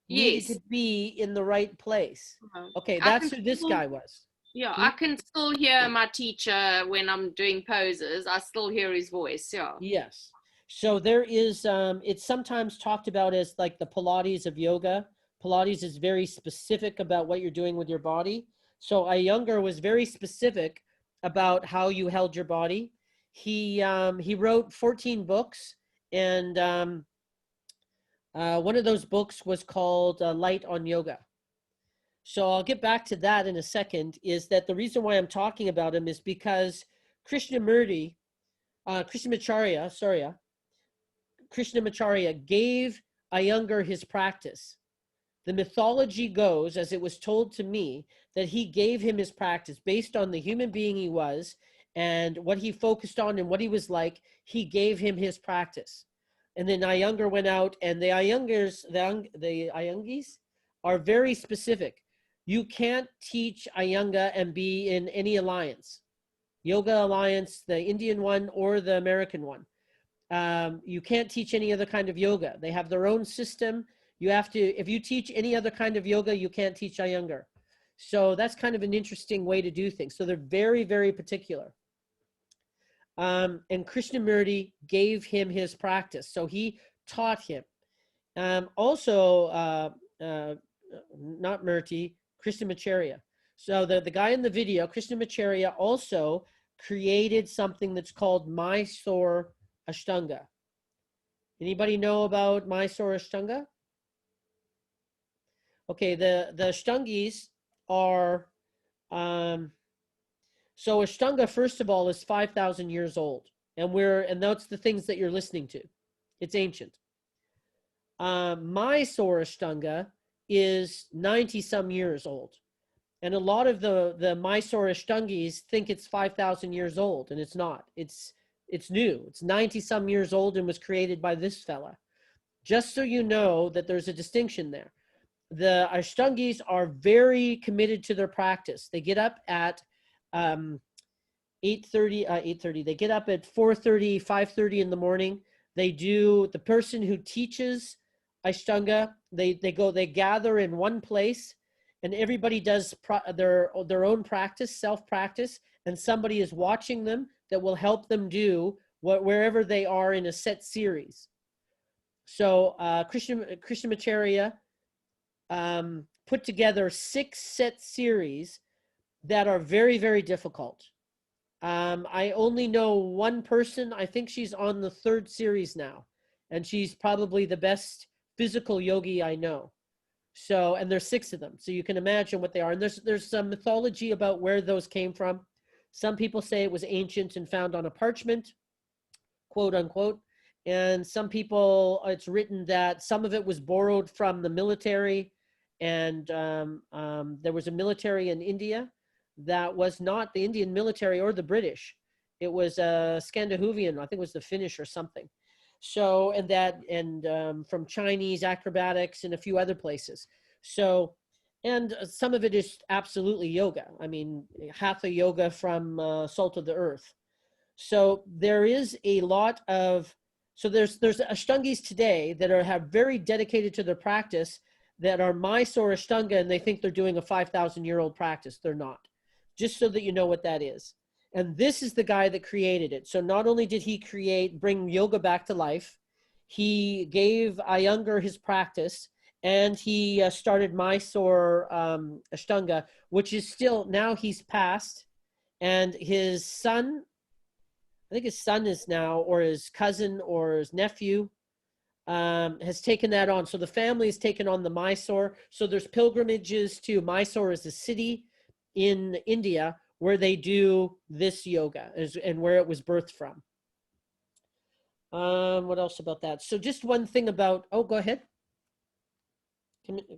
needed Yes. to be in the right place. Okay, I that's can who this still- guy was. Yeah, I can still hear my teacher when I'm doing poses. I still hear his voice. Yeah. Yes. So there is, it's sometimes talked about as like the Pilates of yoga. Pilates is very specific about what you're doing with your body. So Iyengar was very specific about how you held your body. He wrote 14 books, and one of those books was called Light on Yoga. So I'll get back to that in a second. Is that the reason why I'm talking about him is because Krishnamacharya gave Iyengar his practice. The mythology goes, as it was told to me, that he gave him his practice based on the human being he was and what he focused on and what he was like. He gave him his practice. And then Iyengar went out, and the Iyengis are very specific. You can't teach Iyengar and be in any alliance, Yoga Alliance, the Indian one or the American one. You can't teach any other kind of yoga. They have their own system. You have to, if you teach any other kind of yoga, you can't teach Iyengar. So that's kind of an interesting way to do things. So they're very, very particular. And Krishnamurti gave him his practice. So he taught him. Not Murti, Krishnamacharya. So the guy in the video, Krishnamacharya, also created something that's called Mysore Ashtanga. Anybody know about Mysore Ashtanga? Okay, the Ashtangis are, so Ashtanga, first of all, is 5,000 years old. And that's the things that you're listening to. It's ancient. Mysore Ashtanga is 90 some years old. And a lot of the Mysore Ashtangis think it's 5,000 years old, and it's not. It's new. It's 90 some years old and was created by this fella. Just so you know that there's a distinction there. The Ashtangis are very committed to their practice. They get up at 8:30. They get up at 4:30, 5:30 in the morning. They do, the person who teaches Ashtanga, they gather in one place, and everybody does their own practice, self-practice, and somebody is watching them that will help them do wherever they are in a set series. So Krishnamacharya put together 6 set series that are very, very difficult. I only know one person. I think she's on the 3rd series now, and she's probably the best physical yogi I know. So, and there's 6 of them. So you can imagine what they are. And there's some mythology about where those came from. Some people say it was ancient and found on a parchment, quote unquote. And some people, it's written that some of it was borrowed from the military. And there was a military in India that was not the Indian military or the British. It was Scandinavian, I think it was the Finnish or something. So, and from Chinese acrobatics and a few other places. So, and some of it is absolutely yoga. I mean, hatha yoga from salt of the earth. So there is a lot of, so there's Ashtangis today that have very dedicated to their practice that are Mysore Ashtanga, and they think they're doing a 5,000-year-old practice. They're not. just so that you know what that is. And this is the guy that created it. So not only did he bring yoga back to life, he gave Iyengar his practice, and he started Mysore Ashtanga, which is still, now he's passed, and his son, I think his son is now, or his cousin or his nephew, has taken that on. So the family has taken on the Mysore. So there's pilgrimages to Mysore as a city in India where they do this yoga and where it was birthed from. What else about that? So just one thing about, oh, go ahead.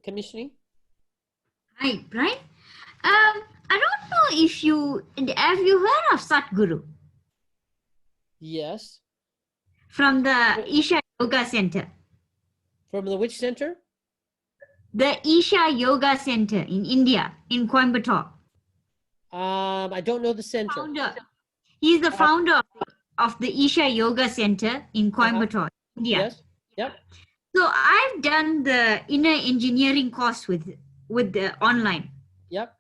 Commissioning? Hi, Brian. I don't know if have you heard of Satguru Yes. from the Isha Yoga Center? From the which center? The Isha Yoga Center in India, in Coimbatore. I don't know the center. Founder. He's the founder of the Isha Yoga Center in Coimbatore, India. Yes. Yep. So I've done the inner engineering course with the online. Yep.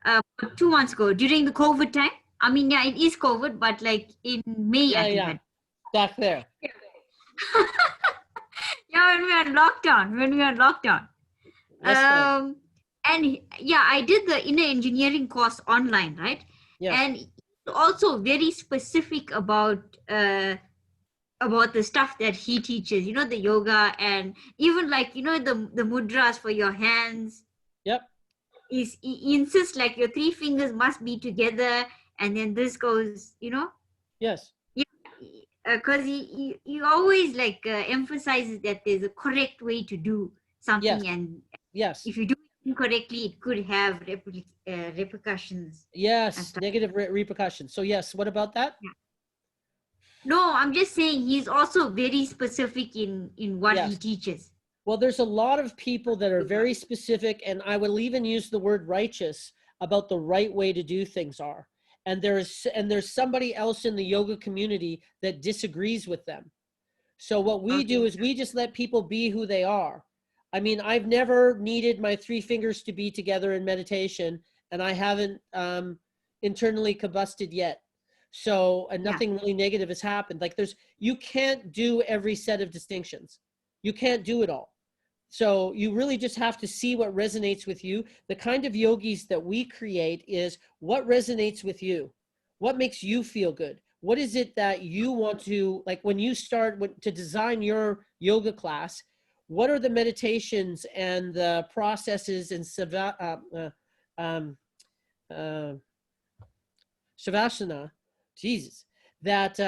2 months ago during the COVID time. I mean, yeah, it is COVID, but like in May, I think. Yeah. Back there. Yeah, when we were on lockdown. And yeah, I did the inner engineering course online, right? Yeah. And also very specific about the stuff that he teaches, you know, the yoga, and even like, you know, the mudras for your hands. Yep. He insists like your 3 fingers must be together, and then this goes, you know. Yes. Because he always like emphasizes that there's a correct way to do something, Yes. and Yes. if you do it incorrectly, it could have repercussions. Yes. Negative repercussions. So yes, what about that? Yeah. No, I'm just saying he's also very specific in what he teaches. Well, there's a lot of people that are very specific, and I will even use the word righteous about the right way to do things are. And there's somebody else in the yoga community that disagrees with them. So what we do is we just let people be who they are. I mean, I've never needed my 3 fingers to be together in meditation, and I haven't internally combusted yet. So, and nothing really negative has happened. Like you can't do every set of distinctions. You can't do it all. So you really just have to see what resonates with you. The kind of yogis that we create is what resonates with you. What makes you feel good? What is it that you want to, like when you start to design your yoga class, what are the meditations and the processes and shavasana, Jesus, that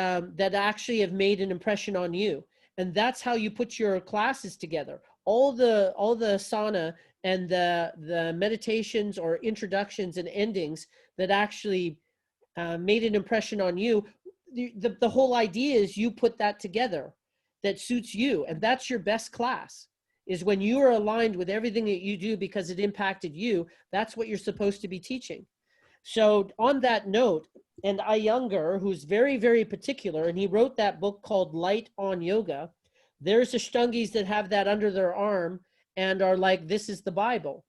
actually have made an impression on you? And that's how you put your classes together. All the asana and the meditations or introductions and endings that actually made an impression on you. The whole idea is you put that together that suits you, and that's your best class, is when you are aligned with everything that you do because it impacted you. That's what you're supposed to be teaching. So on that note, and Iyengar, who's very, very particular, and he wrote that book called Light on Yoga. There's Ashtangis that have that under their arm and are like, this is the Bible.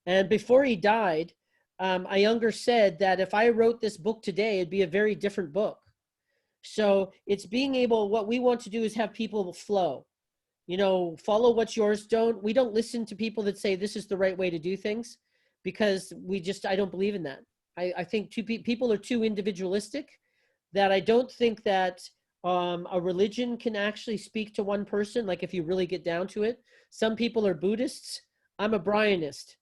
And before he died, Iyengar said that if I wrote this book today, it'd be a very different book. So it's being able, what we want to do is have people flow, you know, follow what's yours. We don't listen to people that say this is the right way to do things, because I don't believe in that. I think people are too individualistic, that I don't think that a religion can actually speak to one person. Like if you really get down to it, some people are Buddhists. I'm a Bryanist.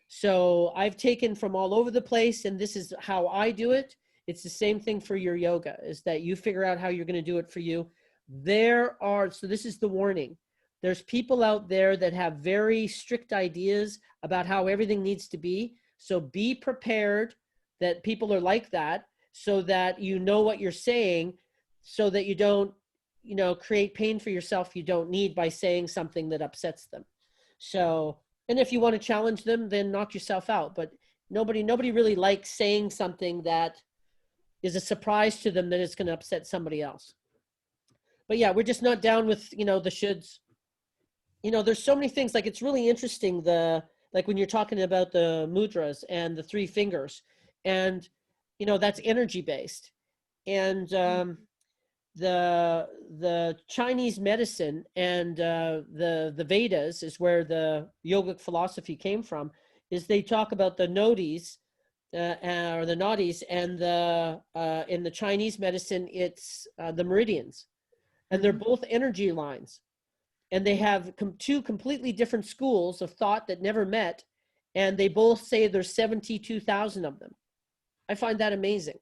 So I've taken from all over the place, and this is how I do it. It's the same thing for your yoga, is that you figure out how you're going to do it for you. So this is the warning. There's people out there that have very strict ideas about how everything needs to be. So be prepared that people are like that, so that you know what you're saying, so that you don't, you know, create pain for yourself you don't need by saying something that upsets them. So, and if you want to challenge them, then knock yourself out. But nobody really likes saying something that is a surprise to them that it's going to upset somebody else. But yeah, we're just not down with, you know, the shoulds. You know, there's so many things. Like, it's really interesting, like when you're talking about the mudras and the 3 fingers, And, you know, that's energy based. And the Chinese medicine and the Vedas is where the yogic philosophy came from, is they talk about the nadis, or the nadis, and in the Chinese medicine, it's the meridians. And they're both energy lines. And they have two completely different schools of thought that never met. And they both say there's 72,000 of them. I find that amazing.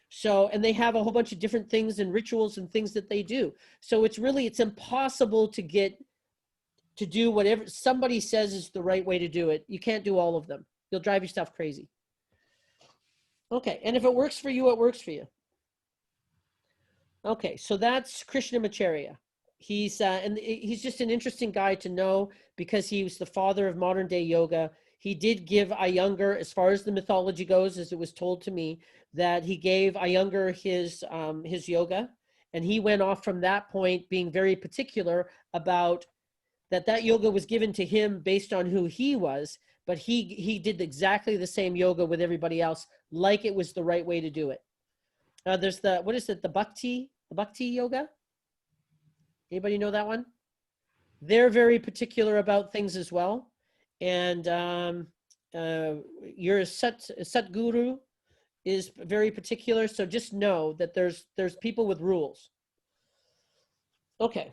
So, and they have a whole bunch of different things and rituals and things that they do. So it's impossible to do whatever somebody says is the right way to do it. You can't do all of them. You'll drive yourself crazy. Okay, and if it works for you, it works for you. Okay, so that's Krishnamacharya. He's just an interesting guy to know because he was the father of modern day yoga. He did give Iyengar, as far as the mythology goes, as it was told to me, that he gave Iyengar his yoga, and he went off from that point being very particular about that yoga was given to him based on who he was, but he did exactly the same yoga with everybody else, like it was the right way to do it. There's the Bhakti yoga? Anybody know that one? They're very particular about things as well. And your Satguru is very particular. So just know that there's people with rules. Okay.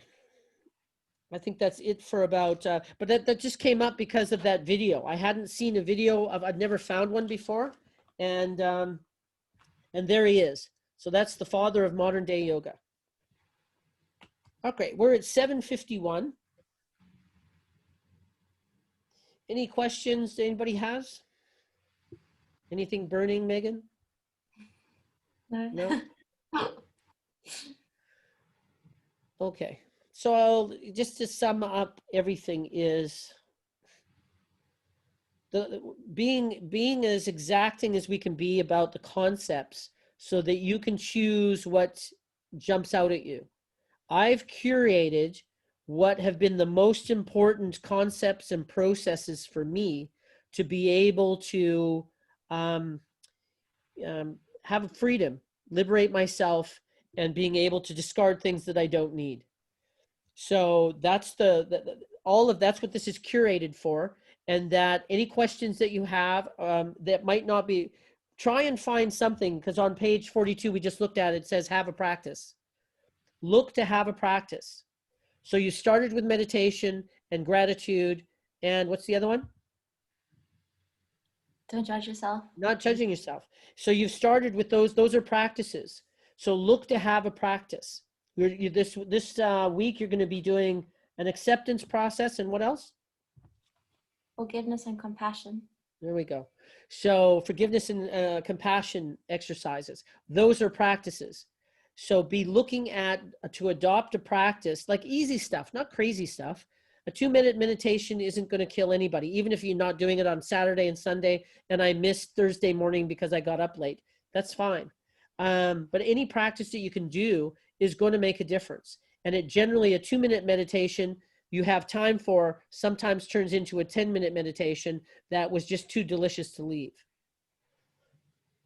I think that's it for about, but that just came up because of that video. I hadn't seen a video I've never found one before. And there he is. So that's the father of modern day yoga. Okay, we're at 7:51. Any questions anybody has? Anything burning, Megan? No? Okay, so just to sum up everything is being as exacting as we can be about the concepts so that you can choose what jumps out at you. I've curated what have been the most important concepts and processes for me to be able to have freedom, liberate myself, and being able to discard things that I don't need. So that's that's what this is curated for. And that any questions that you have that might not be, try and find something, because on page 42, we just looked at it, says have a practice. Look to have a practice. So you started with meditation and gratitude, and what's the other one? Don't judge yourself. Not judging yourself. So you've started with those are practices. So look to have a practice. This week, you're going to be doing an acceptance process, and what else? Forgiveness and compassion. There we go. So forgiveness and compassion exercises. Those are practices. So be looking to adopt a practice, like easy stuff, not crazy stuff. A 2-minute meditation isn't going to kill anybody, even if you're not doing it on Saturday and Sunday, and I missed Thursday morning because I got up late. That's fine. But any practice that you can do is going to make a difference. And it generally, a 2-minute meditation you have time for sometimes turns into a 10-minute meditation that was just too delicious to leave.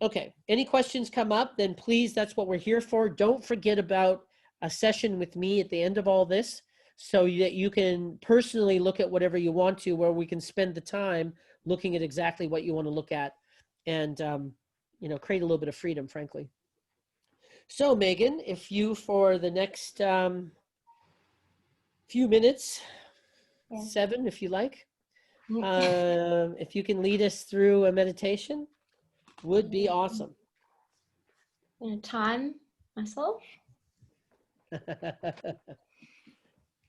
Okay, any questions come up, then please, that's what we're here for. Don't forget about a session with me at the end of all this so that you can personally look at whatever you want to, where we can spend the time looking at exactly what you want to look at and, create a little bit of freedom, frankly. So Megan, if you, for the next few minutes, 7 if you like, if you can lead us through a meditation, would be awesome. I'm going to time myself.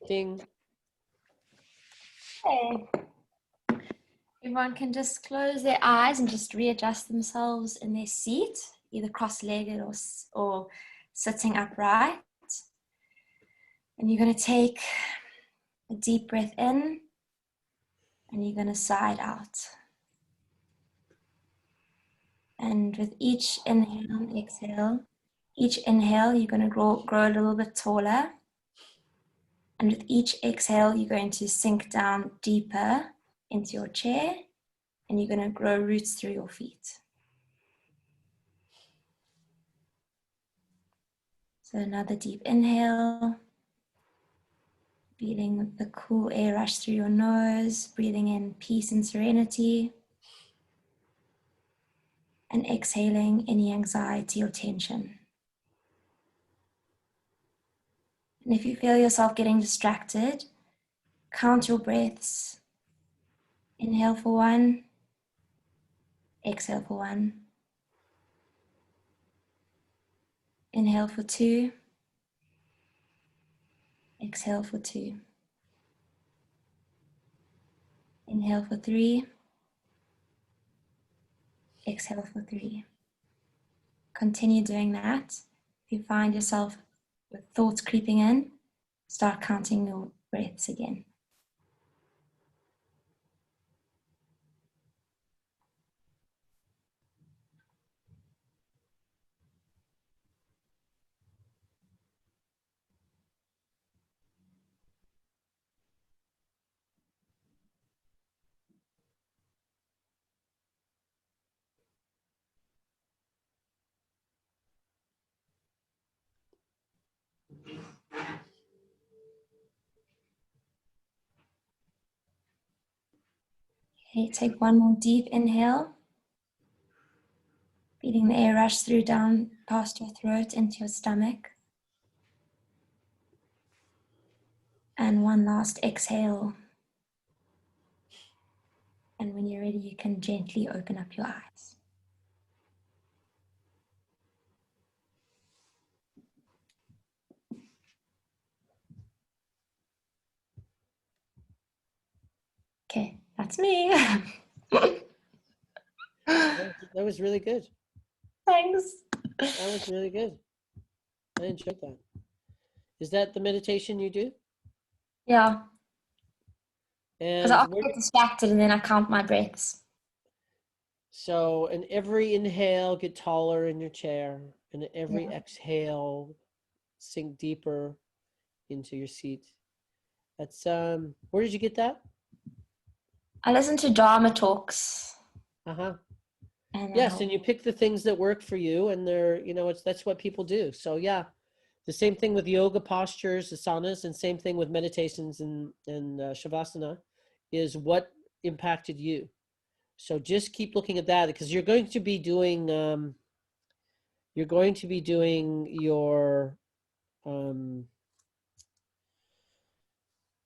Ding. Okay. Everyone can just close their eyes and just readjust themselves in their seat, either cross-legged or sitting upright. And you're going to take a deep breath in and you're going to sigh it out. And with each inhale and exhale, each inhale, you're going to grow a little bit taller. And with each exhale, you're going to sink down deeper into your chair and you're going to grow roots through your feet. So another deep inhale, breathing with the cool air rush through your nose, breathing in peace and serenity, and exhaling any anxiety or tension. And if you feel yourself getting distracted, count your breaths. Inhale for 1, exhale for 1. Inhale for 2, exhale for 2. Inhale for 3, exhale for 3. Continue doing that. If you find yourself with thoughts creeping in, start counting your breaths again. Okay, take one more deep inhale, feeling the air rush through down past your throat into your stomach. And one last exhale. And when you're ready, you can gently open up your eyes. Okay, that's me. That was really good. Thanks. That was really good. I enjoyed that. Is that the meditation you do? Yeah, because And I often get distracted and then I count my breaths. so, and every inhale, get taller in your chair, and every Yeah. exhale, sink deeper into your seat. That's where did you get that? I listen to drama talks. Uh-huh. And Yes, and you pick the things that work for you, and they're, you know, that's what people do. So yeah, the same thing with yoga postures, asanas, and same thing with meditations and shavasana, is what impacted you. So just keep looking at that, because you're going to be doing your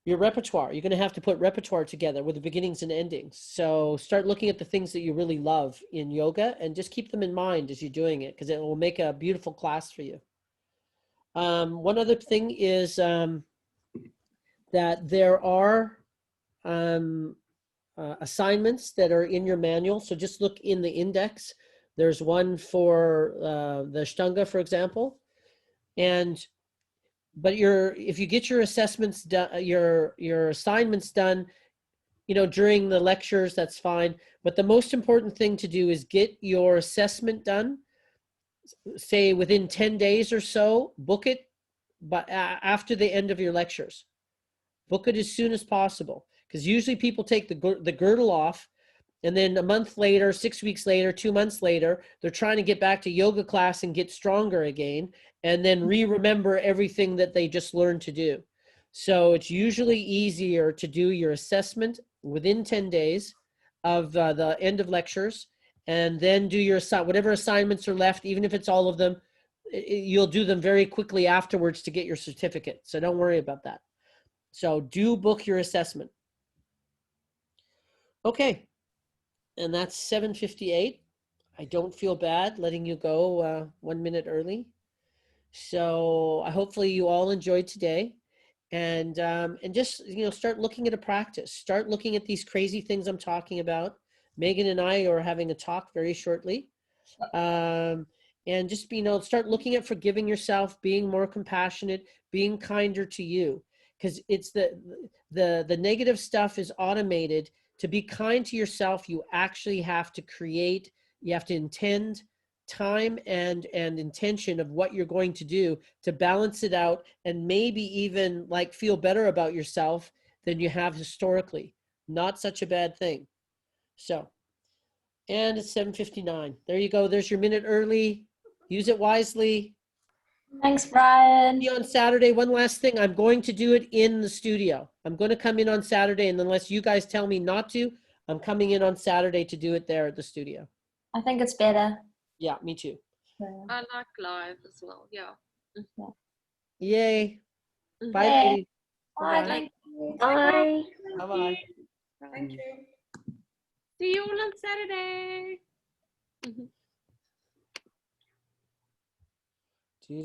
repertoire. You're going to have to put repertoire together with the beginnings and endings. So start looking at the things that you really love in yoga and just keep them in mind as you're doing it, because it will make a beautiful class for you. One other thing is that there are assignments that are in your manual. So just look in the index. There's one for the Ashtanga, for example. But if you get your assessments done, your assignments done, you know, during the lectures, that's fine. But the most important thing to do is get your assessment done, say within 10 days or so. Book it, but after the end of your lectures. Book it as soon as possible, because usually people take the girdle off, and then a month later, 6 weeks later, 2 months later, they're trying to get back to yoga class and get stronger again, and then remember everything that they just learned to do. So it's usually easier to do your assessment within 10 days of the end of lectures, and then do your whatever assignments are left, even if it's all of them, you'll do them very quickly afterwards to get your certificate. So don't worry about that. So do book your assessment. Okay. And that's 7:58. I don't feel bad letting you go 1 minute early. So hopefully you all enjoyed today, and just, you know, start looking at a practice. Start looking at these crazy things I'm talking about. Megan and I are having a talk very shortly, and just, you know, start looking at forgiving yourself, being more compassionate, being kinder to you, because it's the negative stuff is automated. To be kind to yourself, you actually have to create, you have to intend time and intention of what you're going to do to balance it out, and maybe even like feel better about yourself than you have historically. Not such a bad thing. So, and it's 7:59. There you go. There's your minute early. Use it wisely. Thanks, Brian. See you on Saturday. One last thing. I'm going to do it in the studio. I'm going to come in on Saturday, and unless you guys tell me not to, I'm coming in on Saturday to do it there at the studio. I think it's better. Yeah, me too. I like live as well. Yeah. Yay. Mhm. Bye, Yay. ladies. Bye, Bye-bye. thank you. Bye. Bye-bye. Thank you. See you all on Saturday. Do